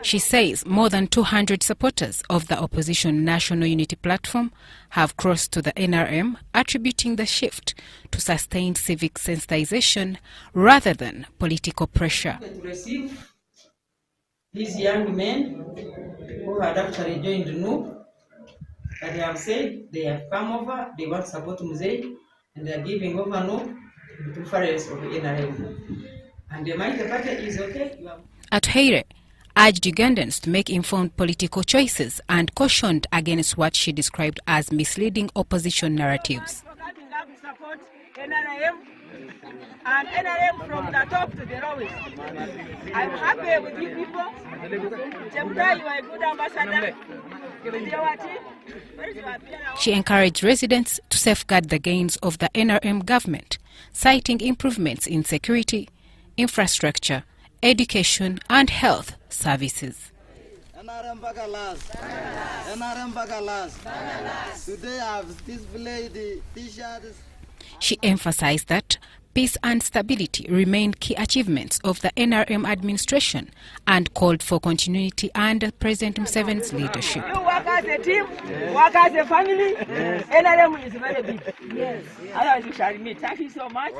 She says more than 200 supporters of the opposition National Unity Platform have crossed to the NRM, attributing the shift to sustained civic sensitization rather than political pressure. To receive these young men who had actually joined NUP, that they have said they have come over, they want to support Museveni, and they are giving over NUP in preference of the NRM. And the mighty party is okay. Atuhaire urged Ugandans to make informed political choices and cautioned against what she described as misleading opposition narratives. NRM and NRM from the top to the lowest. I'm happy with you people. Chemda, you are a good ambassador. She encouraged residents to safeguard the gains of the NRM government, citing improvements in security, infrastructure, education and health services. Today I have displayed the t-shirts. She emphasized that peace and stability remain key achievements of the NRM administration and called for continuity under President Museveni's leadership. You work as a team, work as a family. NRM is very big. Yes. Otherwise we shall meet. Thank you so much.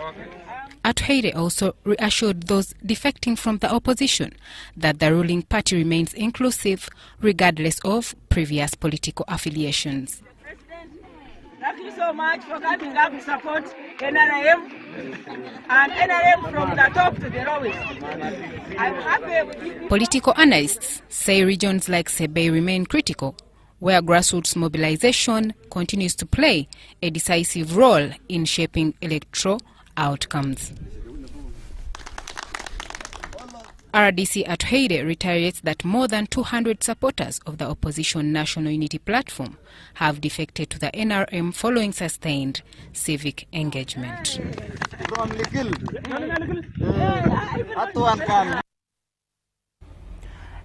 Atuhaire also reassured those defecting from the opposition that the ruling party remains inclusive regardless of previous political affiliations. Thank you so much for coming up to support NRM and NRM from the top to the lowest. I'm happy with you. Political analysts say regions like Sebei remain critical, where grassroots mobilization continues to play a decisive role in shaping electoral outcomes. RDC Atuheire reiterates that more than 200 supporters of the opposition National Unity Platform have defected to the NRM following sustained civic engagement.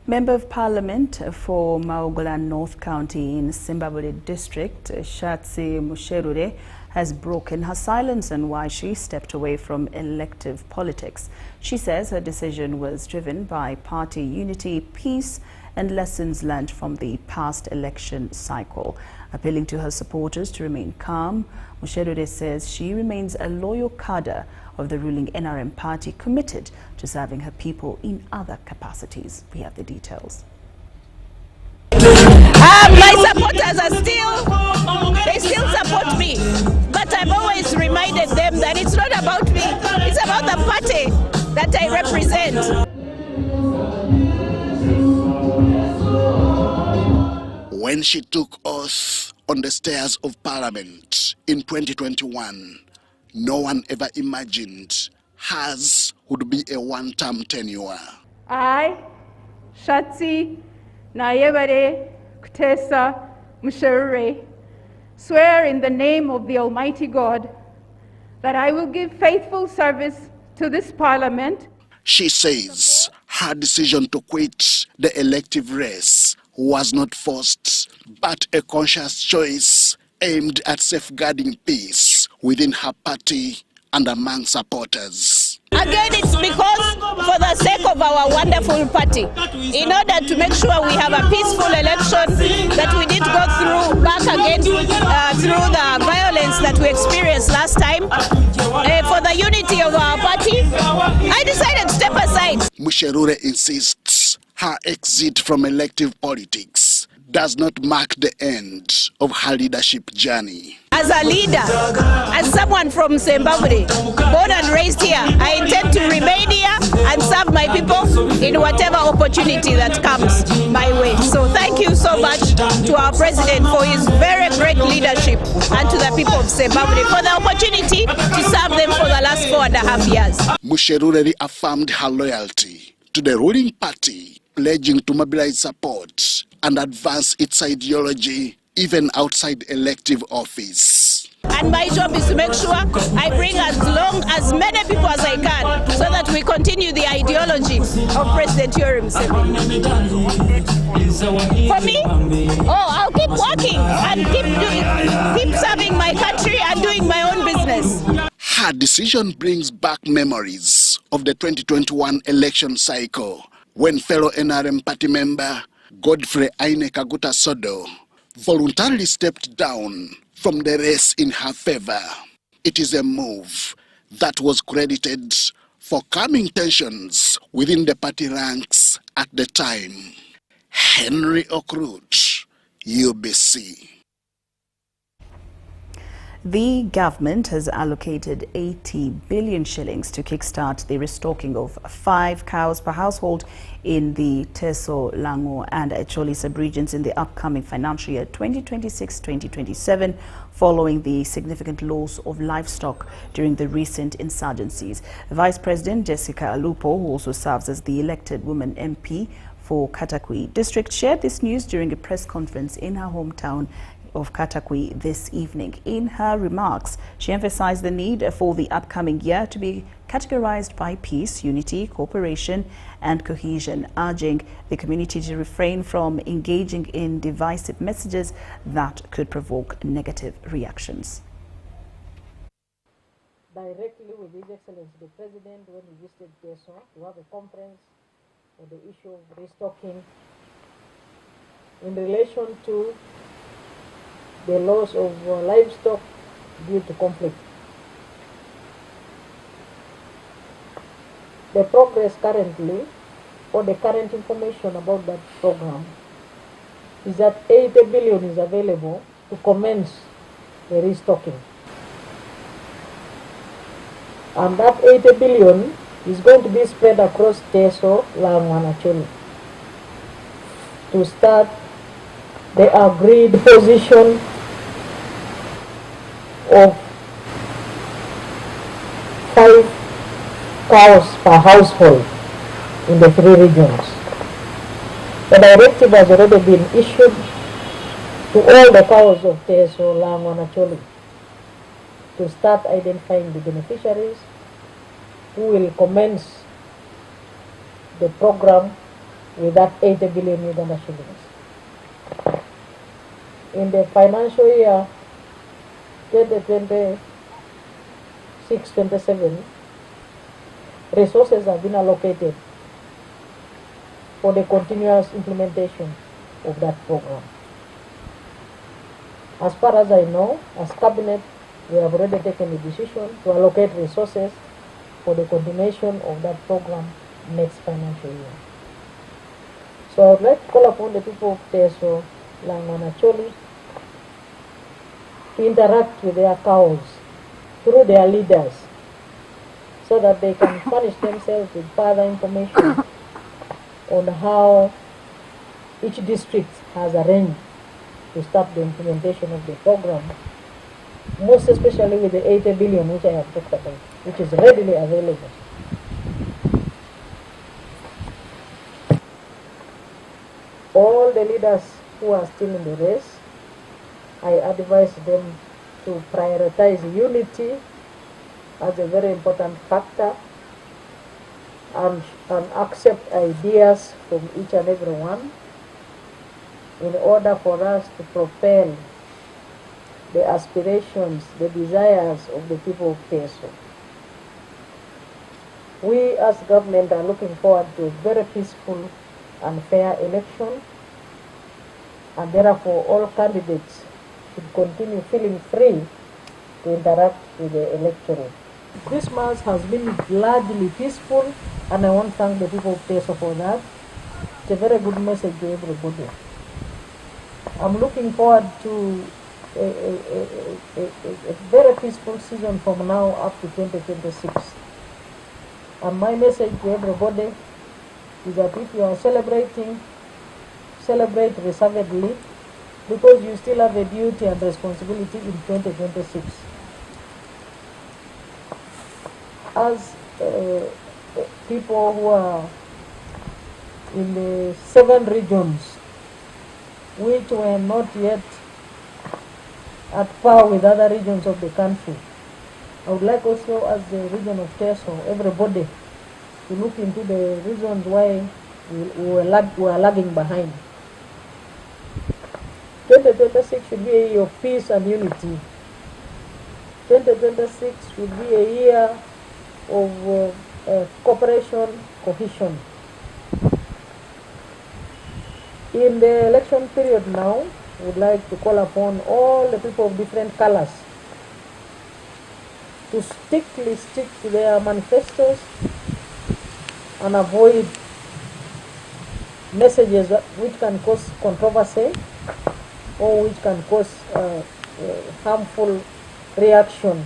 Member of Parliament for Maogolan North County in Simbabwe District, Shatsi Musherure, has broken her silence on why she stepped away from elective politics. She says her decision was driven by party unity, peace, and lessons learned from the past election cycle. Appealing to her supporters to remain calm, Musherure says she remains a loyal cadre of the ruling NRM party, committed to serving her people in other capacities. We have the details. My supporters are they still support me, but I've always reminded them that it's not about me, it's about the party that I represent. When she took oath on the stairs of Parliament in 2021, no one ever imagined hers would be a one-term tenure. I, Shatsi Nayebare Kutesa Musherure, swear in the name of the Almighty God that I will give faithful service to this Parliament. She says her decision to quit the elective race was not forced, but a conscious choice aimed at safeguarding peace within her party and among supporters. Again, it's because for the sake of our wonderful party, in order to make sure we have a peaceful election that we did go through back again through the violence that we experienced last time, for the unity of our party, I decided to step aside. Musherure insists her exit from elective politics does not mark the end of her leadership journey. As a leader, as someone from Zimbabwe, born and raised here, I intend to remain here and serve my people in whatever opportunity that comes my way. So thank you so much to our president for his very great leadership, and to the people of Zimbabwe for the opportunity to serve them for the last 4.5 years. Musherure reaffirmed her loyalty to the ruling party, pledging to mobilize support and advance its ideology even outside elective office. And my job is to make sure I bring as many people as I can, so that we continue the ideology of President Yoweri Museveni. For me, I'll keep working and keep serving my country and doing my own business. Her decision brings back memories of the 2021 election cycle, when fellow NRM party member Godfrey Aine Kaguta Sodo voluntarily stepped down from the race in her favor. It is a move that was credited for calming tensions within the party ranks at the time. Henry Okrut, UBC. The government has allocated 80 billion shillings to kickstart the restocking of 5 cows per household in the Teso, Lango and Acholi sub-regions in the upcoming financial year 2026-2027, following the significant loss of livestock during the recent insurgencies. Vice President Jessica Alupo, who also serves as the elected woman MP for Katakwi District, shared this news during a press conference in her hometown of Katakwi this evening. In her remarks, she emphasized the need for the upcoming year to be categorized by peace, unity, cooperation and cohesion, urging the community to refrain from engaging in divisive messages that could provoke negative reactions. Directly with His Excellency the President, when he visited Teso, to have a conference on the issue of restocking in relation to the loss of livestock due to conflict. The progress currently, or the current information about that program, is that 80 billion is available to commence the restocking. And that 80 billion is going to be spread across Teso, Lango and Acholi to start the agreed position of 5 cows per household in the 3 regions. The directive has already been issued to all the cows of Teso, Lango, and Acholi to start identifying the beneficiaries who will commence the program with that 80 billion Uganda shillings. In the financial year 2026-27, resources have been allocated for the continuous implementation of that program. As far as I know, as Cabinet, we have already taken a decision to allocate resources for the continuation of that program next financial year. So I would like to call upon the people of Teso, Lango, and Acholi to interact with their cows through their leaders so that they can furnish themselves with further information on how each district has arranged to start the implementation of the program, most especially with the 80 billion which I have talked about, which is readily available. All the leaders who are still in the race, I advise them to prioritize unity as a very important factor and accept ideas from each and every one in order for us to propel the aspirations, the desires of the people of Teso. We as government are looking forward to a very peaceful and fair election, and therefore all candidates should continue feeling free to interact with the electorate. Christmas has been largely peaceful, and I want to thank the people of Teso for that. It's a very good message to everybody. I'm looking forward to a very peaceful season from now up to 2026. And my message to everybody is that if you are celebrating, celebrate reservedly, because you still have a duty and responsibility in 2026. As people who are in the 7 regions which were not yet at par with other regions of the country, I would like also, as the region of Teso, everybody to look into the reasons why we are lagging behind. 2026 should be a year of peace and unity. 2026 should be a year of cooperation, cohesion. In the election period now, we would like to call upon all the people of different colors to strictly stick to their manifestos and avoid messages which can cause controversy or which can cause harmful reaction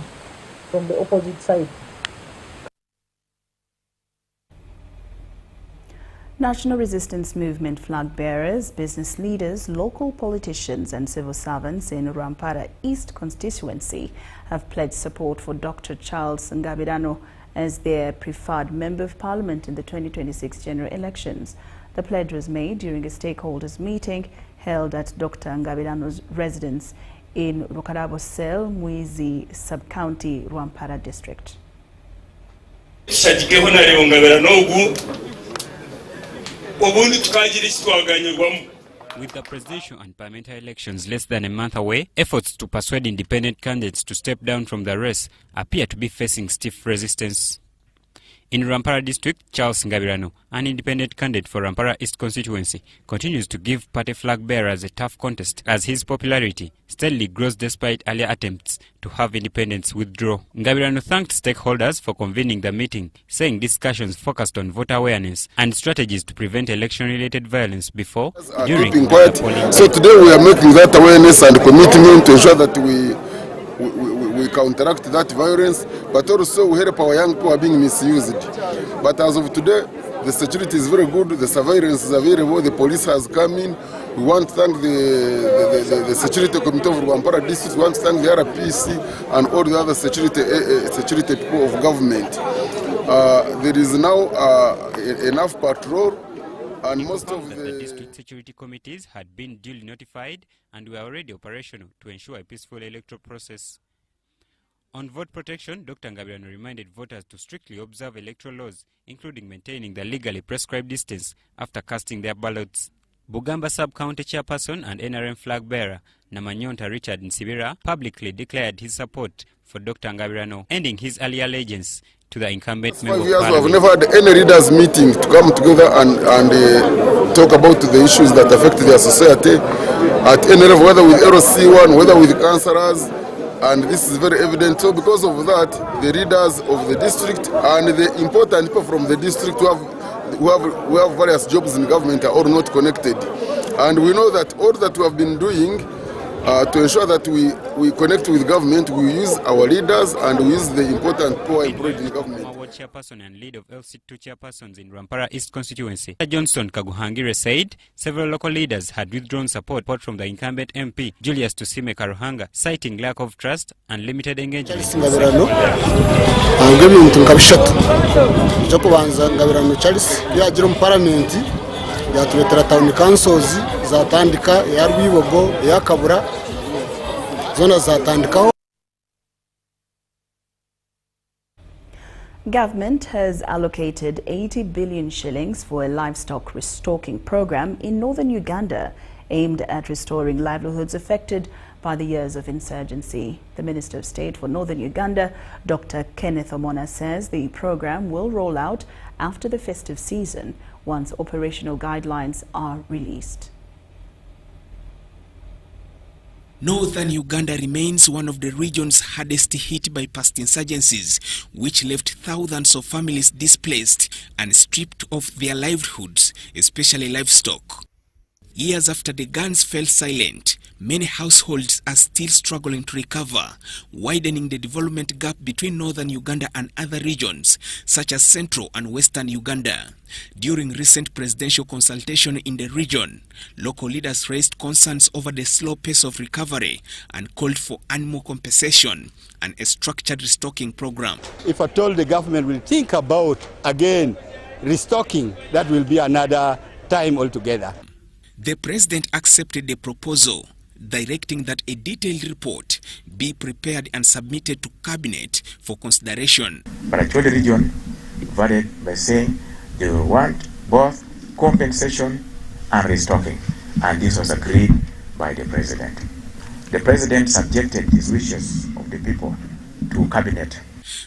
from the opposite side. National Resistance Movement flag bearers, business leaders, local politicians and civil servants in Rwampara East constituency have pledged support for Dr. Charles Ngabirano as their preferred Member of Parliament in the 2026 general elections. The pledge was made during a stakeholders meeting held at Dr. Ngabirano's residence in Rukarabo Cell, Mwizi Sub-County, Rwampara District. With the presidential and parliamentary elections less than a month away, efforts to persuade independent candidates to step down from the race appear to be facing stiff resistance. In Rwampara District, Charles Ngabirano, an independent candidate for Rwampara East constituency, continues to give party flag bearers a tough contest as his popularity steadily grows despite earlier attempts to have independents withdraw. Ngabirano thanked stakeholders for convening the meeting, saying discussions focused on voter awareness and strategies to prevent election-related violence before, during, and after polling. So today we are making that awareness and commitment to ensure that we counteract that violence, but also we help our young people are being misused. But as of today, the security is very good, the surveillance is available, the police has come in. We want to thank the security committee of Rwampara District, we want to thank the RPC and all the other security people of government. There is now enough patrol, and most of the district security committees had been duly notified and were already operational to ensure a peaceful electoral process. On vote protection, Dr. Ngabirano reminded voters to strictly observe electoral laws, including maintaining the legally prescribed distance after casting their ballots. Bugamba Sub-County Chairperson and NRM flag bearer Namanyonta Richard Nsibira publicly declared his support for Dr. Ngabirano, ending his early allegiance to the incumbent member of Parliament. 5 years we have never had any leaders meeting to come together and talk about the issues that affect their society at any level, whether with LC1, whether with councillors, and this is very evident. So because of that, the leaders of the district and the important people from the district who have various jobs in government are all not connected. And we know that all that we have been doing to ensure that we connect with government, we use our leaders and we use the important people employed in government. Award chairperson and lead of LC2 chairpersons in Rampara East constituency, Johnston Kaguhangire, said several local leaders had withdrawn support from the incumbent MP Julius Tusime Karuhanga, citing lack of trust and limited engagement. yatuletera town councils zatandika ya Rwibogo ya Kabura zona zatandikaho. Government has allocated 80 billion shillings for a livestock restocking program in northern Uganda aimed at restoring livelihoods affected by the years of insurgency. The Minister of State for Northern Uganda, Dr. Kenneth Omona, says the program will roll out after the festive season once operational guidelines are released. Northern Uganda remains one of the regions hardest hit by past insurgencies, which left thousands of families displaced and stripped of their livelihoods, especially livestock. Years after the guns fell silent, many households are still struggling to recover, widening the development gap between northern Uganda and other regions, such as central and western Uganda. During recent presidential consultation in the region, local leaders raised concerns over the slow pace of recovery and called for animal compensation and a structured restocking program. If at all the government will think about, again, restocking, that will be another time altogether. The president accepted the proposal, directing that a detailed report be prepared and submitted to cabinet for consideration. But I told the region, voted by saying they want both compensation and restocking, and this was agreed by the president. The president subjected his wishes of the people to cabinet.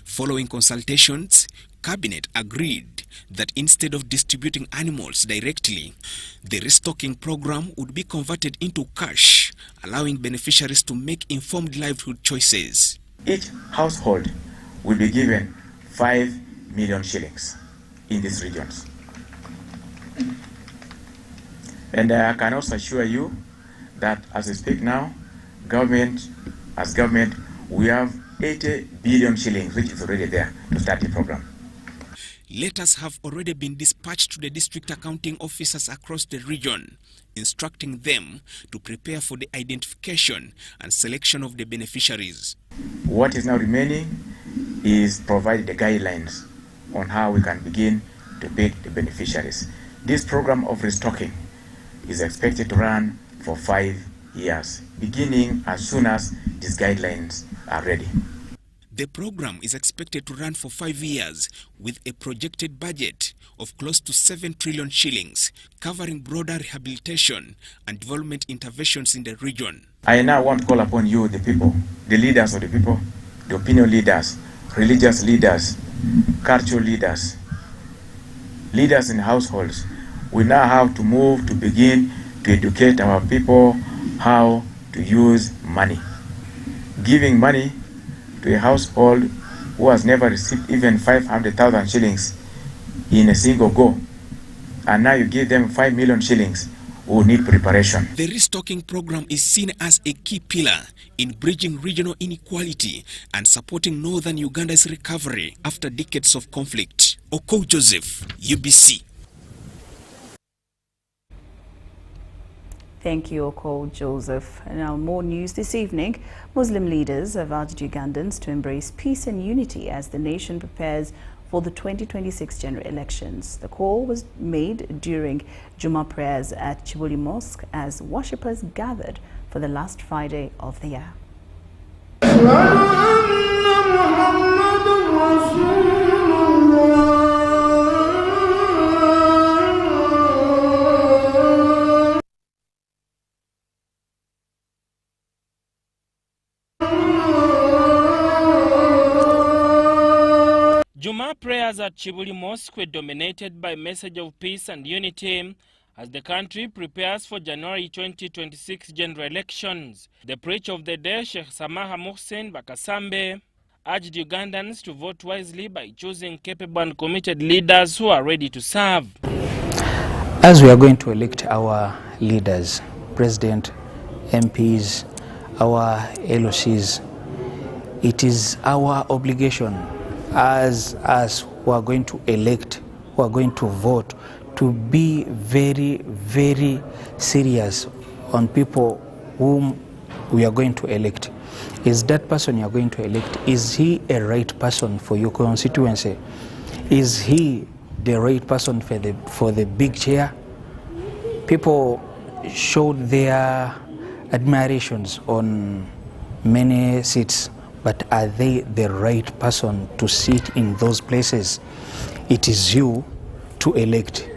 Following consultations, cabinet agreed that instead of distributing animals directly, the restocking program would be converted into cash, allowing beneficiaries to make informed livelihood choices. Each household will be given 5 million shillings in these regions. And I can also assure you that as we speak now, as government, we have 80 billion shillings, which is already there to start the program. Letters have already been dispatched to the district accounting officers across the region, instructing them to prepare for the identification and selection of the beneficiaries. What is now remaining is provide the guidelines on how we can begin to pick the beneficiaries. This program of restocking is expected to run for 5 years, beginning as soon as these guidelines are ready. The program is expected to run for 5 years with a projected budget of close to 7 trillion shillings, covering broader rehabilitation and development interventions in the region. I now want to call upon you, the people, the leaders of the people, the opinion leaders, religious leaders, cultural leaders, leaders in households. We now have to move to begin to educate our people how to use money. Giving money to a household who has never received even 500,000 shillings in a single go, and now you give them 5 million shillings, who need preparation. The restocking program is seen as a key pillar in bridging regional inequality and supporting northern Uganda's recovery after decades of conflict. Oko Joseph, UBC. Thank you, Oko Joseph. And now more news this evening. Muslim leaders have urged Ugandans to embrace peace and unity as the nation prepares for the 2026 general elections. The call was made during Juma prayers at Chibuli Mosque as worshippers gathered for the last Friday of the year. Juma prayers at Chibuli Mosque were dominated by message of peace and unity as the country prepares for January 2026 general elections. The preacher of the day, Sheikh Samaha Mohsen Bakasambe, urged Ugandans to vote wisely by choosing capable and committed leaders who are ready to serve. As we are going to elect our leaders, President, MPs, our LOCs, it is our obligation as who are going to elect, who are going to vote, to be very, very serious on people whom we are going to elect. Is that person you are going to elect, is he a right person for your constituency? Is he the right person for the big chair? People showed their admirations on many seats, but are they the right person to sit in those places? It is you to elect,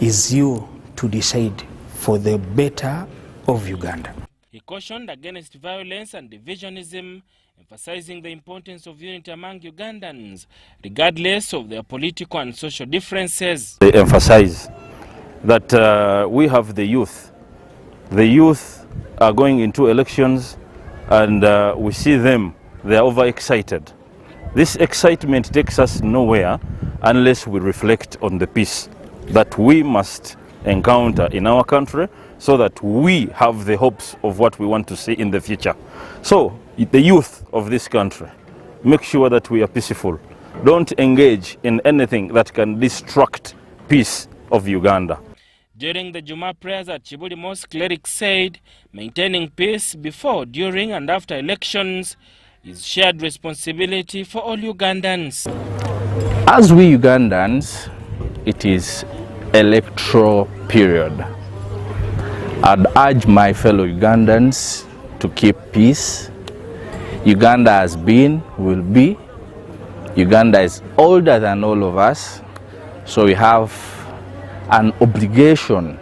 is you to decide for the better of Uganda. He cautioned against violence and divisionism, emphasizing the importance of unity among Ugandans, regardless of their political and social differences. They emphasize that we have the youth. The youth are going into elections and we see them, they are overexcited. This excitement takes us nowhere unless we reflect on the peace that we must encounter in our country so that we have the hopes of what we want to see in the future. So, the youth of this country, make sure that we are peaceful. Don't engage in anything that can distract peace of Uganda. During the Juma prayers at Chibuli Mosque, clerics said maintaining peace before, during and after elections is shared responsibility for all Ugandans. As we Ugandans, it is electoral period. I'd urge my fellow Ugandans to keep peace. Uganda has been, will be. Uganda is older than all of us, so we have an obligation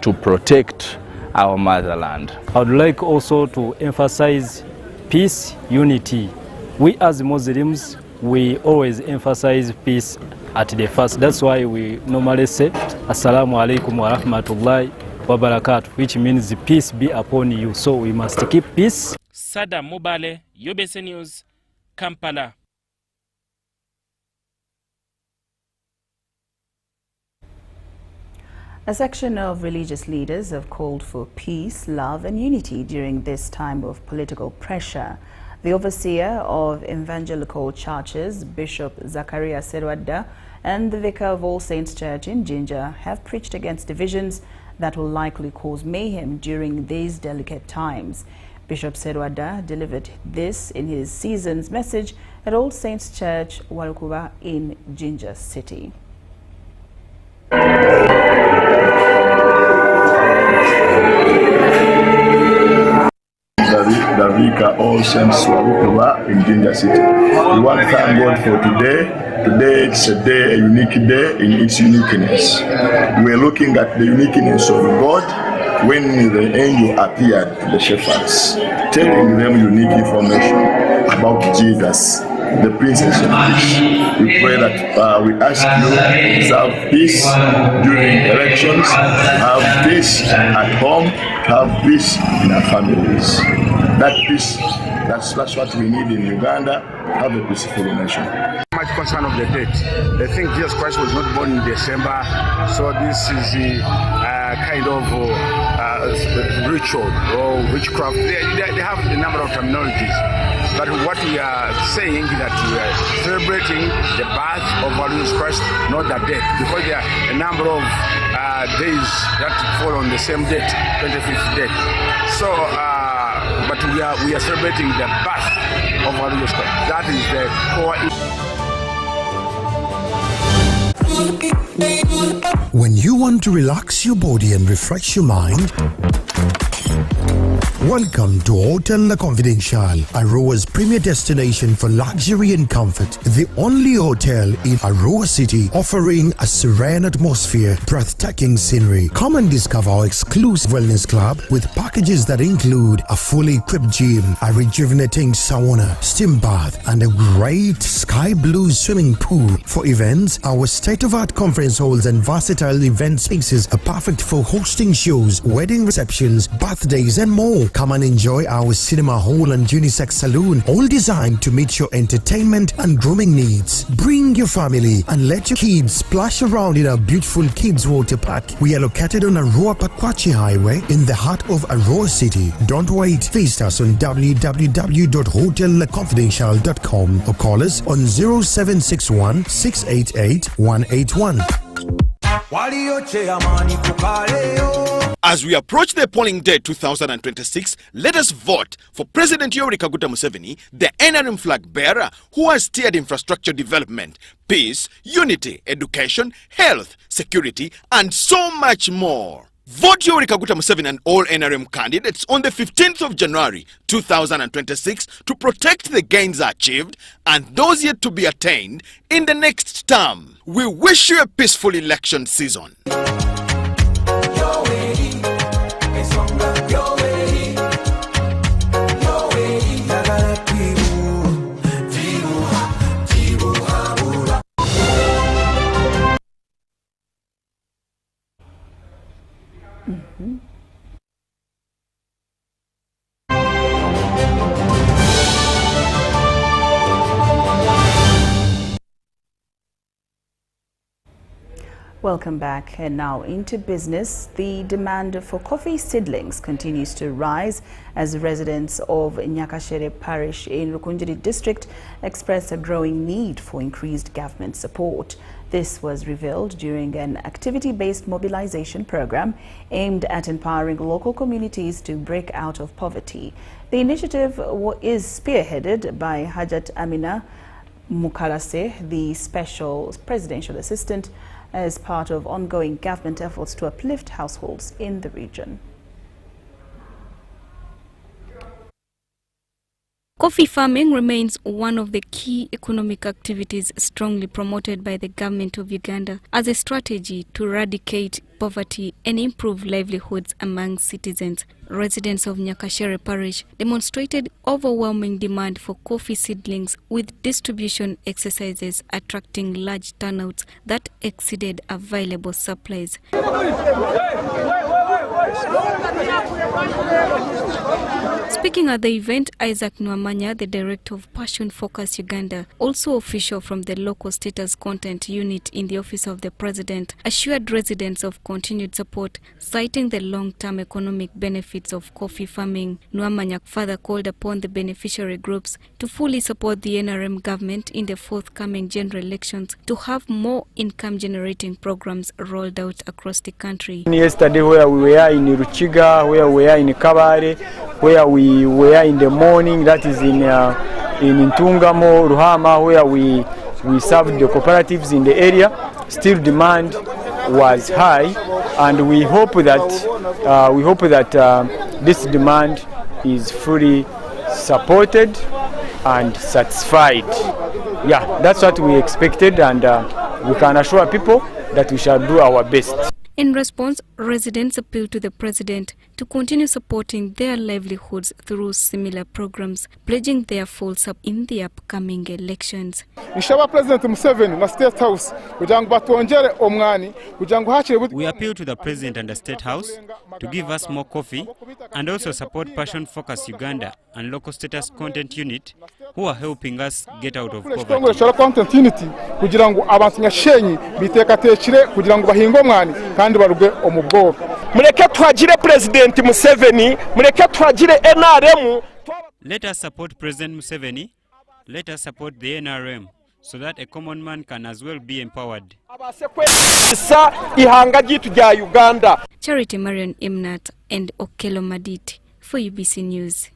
to protect our motherland. I would like also to emphasize peace, unity. We as Muslims, we always emphasize peace at the first. That's why we normally say Assalamu alaikum wa rahmatullahi wa barakatuh, which means peace be upon you. So we must keep peace. Sada Mubale, UBC News, Kampala. A section of religious leaders have called for peace, love and unity during this time of political pressure. The overseer of evangelical churches, Bishop Zakaria Serwadda, and the vicar of All Saints Church in Jinja have preached against divisions that will likely cause mayhem during these delicate times. Bishop Serwadda delivered this in his season's message at All Saints Church, Walukuba in Jinja City. The Vicar All Saints Walukuba in Jinja City. We want to thank God for today. Today it's a day, a unique day in its uniqueness. We're looking at the uniqueness of God when the angel appeared to the shepherds, telling them unique information about Jesus, the Princess of Peace. We pray that we ask you to preserve peace during elections, have peace at home, have peace in our families. That peace, that's what we need in Uganda, have a peaceful nation. Much concern of the date. They think Jesus Christ was not born in December, so this is a kind of ritual or witchcraft. They have a number of terminologies. But what we are saying is that we are celebrating the birth of our Jesus Christ, not the death, because there are a number of days that fall on the same date, 25th date. So, but we are celebrating the birth of our Jesus Christ. That is the core issue. When you want to relax your body and refresh your mind, welcome to Hotel La Confidential, Aroa's premier destination for luxury and comfort. The only hotel in Aroa City offering a serene atmosphere, breathtaking scenery. Come and discover our exclusive wellness club with packages that include a fully equipped gym, a rejuvenating sauna, steam bath, and a great sky blue swimming pool. For events, our state-of-art conference halls and versatile event spaces are perfect for hosting shows, wedding receptions, birthdays, and more. Come and enjoy our cinema hall and unisex saloon, all designed to meet your entertainment and grooming needs. Bring your family and let your kids splash around in our beautiful kids water park. We are located on Aroa Pakwachi Highway in the heart of Aroa City. Don't wait. Visit us on www.hotellaconfidential.com or call us on 0761 688 181. As we approach the polling day 2026, let us vote for President Yoweri Kaguta Museveni, the NRM flag bearer who has steered infrastructure development, peace, unity, education, health, security, and so much more. Vote Yoweri Kaguta Museveni and all NRM candidates on the 15th of January 2026 to protect the gains achieved and those yet to be attained in the next term. We wish you a peaceful election season. Welcome back, and now into business. The demand for coffee seedlings continues to rise as residents of Nyakashere Parish in Rukunjiri district express a growing need for increased government support. This was revealed during an activity-based mobilization program aimed at empowering local communities to break out of poverty. The initiative is spearheaded by Hajat Amina Mukarase, the Special Presidential Assistant, as part of ongoing government efforts to uplift households in the region. Coffee farming remains one of the key economic activities strongly promoted by the government of Uganda as a strategy to eradicate poverty and improve livelihoods among citizens. Residents of Nyakashere Parish demonstrated overwhelming demand for coffee seedlings, with distribution exercises attracting large turnouts that exceeded available supplies. Speaking at the event, Isaac Nwamanya, the director of Passion Focus Uganda, also official from the local status content unit in the office of the president, assured residents of continued support, citing the long-term economic benefits of coffee farming. Nwamanya further called upon the beneficiary groups to fully support the NRM government in the forthcoming general elections to have more income-generating programs rolled out across the country. Yesterday, where we were in Ruchiga, where we were in Kabare, where we were in the morning, that is in Ntungamo, Ruhama, where we served the cooperatives in the area, still demand was high, and we hope that this demand is fully supported and satisfied. Yeah, that's what we expected, and we can assure people that we shall do our best. In response, residents appealed to the president to continue supporting their livelihoods through similar programs, pledging their full support in the upcoming elections. We appeal to the president and the State House to give us more coffee and also support Passion Focus Uganda and local status content unit who are helping us get out of poverty. Let us support President Museveni. Let us support the NRM so that a common man can as well be empowered. Charity Marion Imnat and Okelo Madit for UBC News.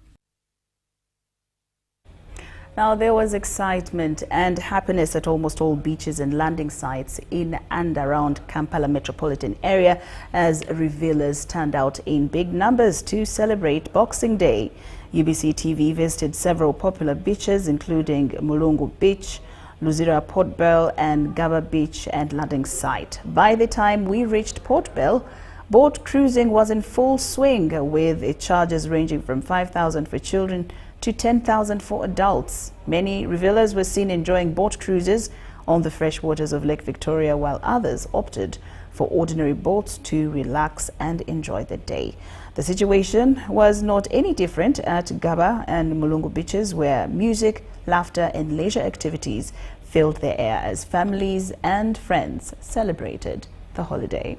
Now, there was excitement and happiness at almost all beaches and landing sites in and around Kampala metropolitan area as revelers turned out in big numbers to celebrate Boxing Day. UBC TV visited several popular beaches including Mulungu Beach, Luzira Port Bell and Gaba Beach and landing site. By the time we reached Port Bell, boat cruising was in full swing with charges ranging from 5,000 for children to 10,000 for adults. Many revelers were seen enjoying boat cruises on the fresh waters of Lake Victoria, while others opted for ordinary boats to relax and enjoy the day. The situation was not any different at Gaba and Mulungu beaches, where music, laughter and leisure activities filled the air as families and friends celebrated the holiday.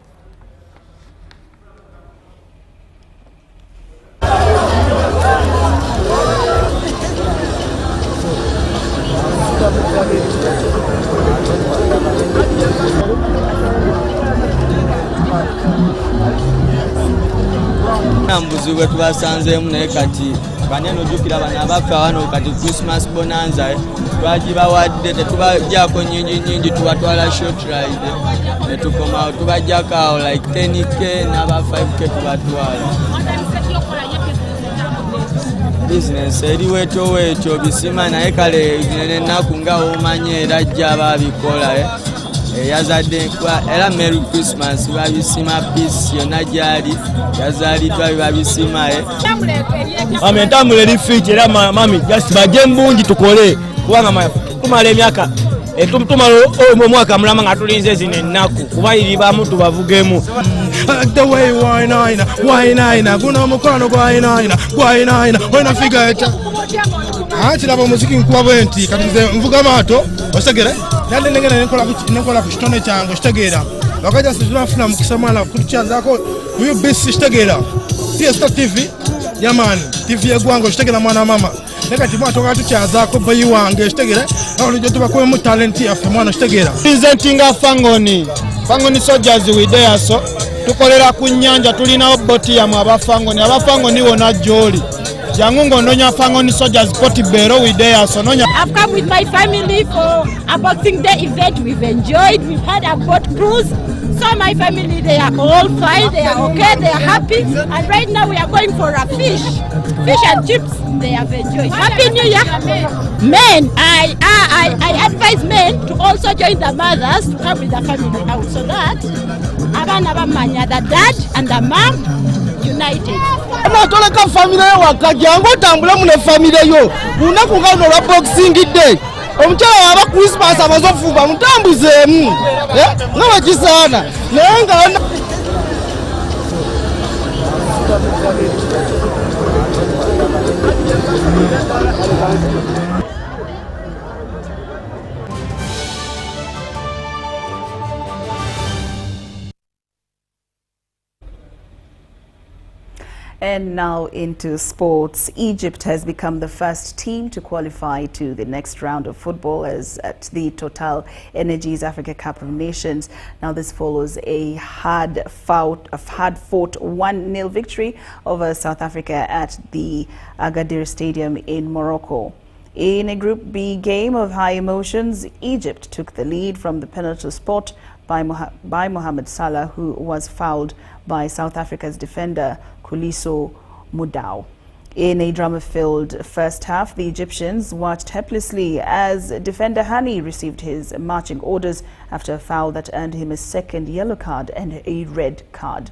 Mbuzi wetu basanzemu naye kati banene ojjukira bano abaffe wano kati Christmas bonanza twagibawadde tetubajjako nyingi tubatwala short ride ne tukomawo tubajjako awo like 10k n'aba 5k tubatwala. Business eriwo etyo bisima naye kale ennaku nga omanye era ajja babikola yazadde era Merry Christmas babisima peace yonna gyali yazaliddwa babisima mami entambula eri fiji era mami just bajje mbungi tukole kubanga tumala emyaka tumala omwaka mulama nga tulinze zino ennaku kuba iribamu tubavugemu. The way wine guno mukwano gwainaina wena figata kiraba omuziki nkuba bwenti kati nze nvuga maato osegere nande nengena nekola ku kitone kyange kitegeera bakaja sizulafuna mukisa mwana kukyazako uyu bisi kitegeera Fiesta TV yamani TV yegwango kitegeera mwana mama nekati mwatoka tukyazako bayi wange kitegeera olujjo tubakoye mu talent yaffe mwana kitegeera presenting Fangoni soldiers we there so tukolera ku nnyanja tulina boti yamu abafangoni wona joli jangu ngononya Fangoni soldiers Portbelo we there so nonya. I've come with my family for a Boxing Day event. We've enjoyed, we've had a boat cruise. So my family, they are all fine, they are okay, they are happy. And right now we are going for a fish and chips. They have enjoyed. Happy New Year. Men, I advise men to also join the mothers to come with the family out so that the dad and the mom united. Toleka family yo wakajyango tambula mune family yo. Unaku ngano la Boxing Day. Omukyala waba Christmas abazofuba mutambuzemu. Ngawa kisana. Nenga And now into sports. Egypt has become the first team to qualify to the next round of football as at the Total Energies Africa Cup of Nations. Now this follows a hard-fought 1-0 victory over South Africa at the Agadir Stadium in Morocco. In a Group B game of high emotions, Egypt took the lead from the penalty spot by Mohamed Salah, who was fouled by South Africa's defender Kuliso Mudau. In a drama-filled first half, the Egyptians watched helplessly as defender Hani received his marching orders after a foul that earned him a second yellow card and a red card.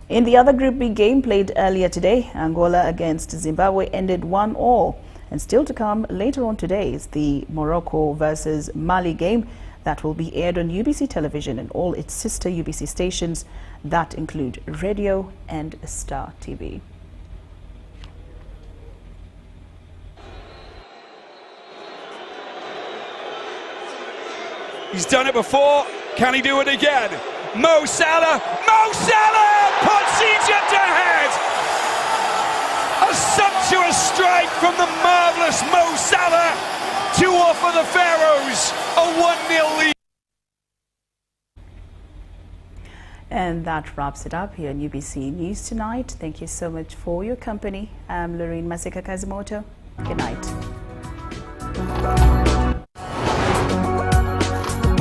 In the other Group B game played earlier today, Angola against Zimbabwe ended 1-1. And still to come later on today is the Morocco versus Mali game that will be aired on UBC television and all its sister UBC stations that include Radio and Star TV. He's done it before. Can he do it again? Mo Salah puts Egypt ahead. A sumptuous strike from the marvellous Mo Salah to offer the Pharaohs a 1-0 lead. And that wraps it up here on UBC News Tonight. Thank you so much for your company. I'm Lorraine Masika Kazimoto. Good night. Africa.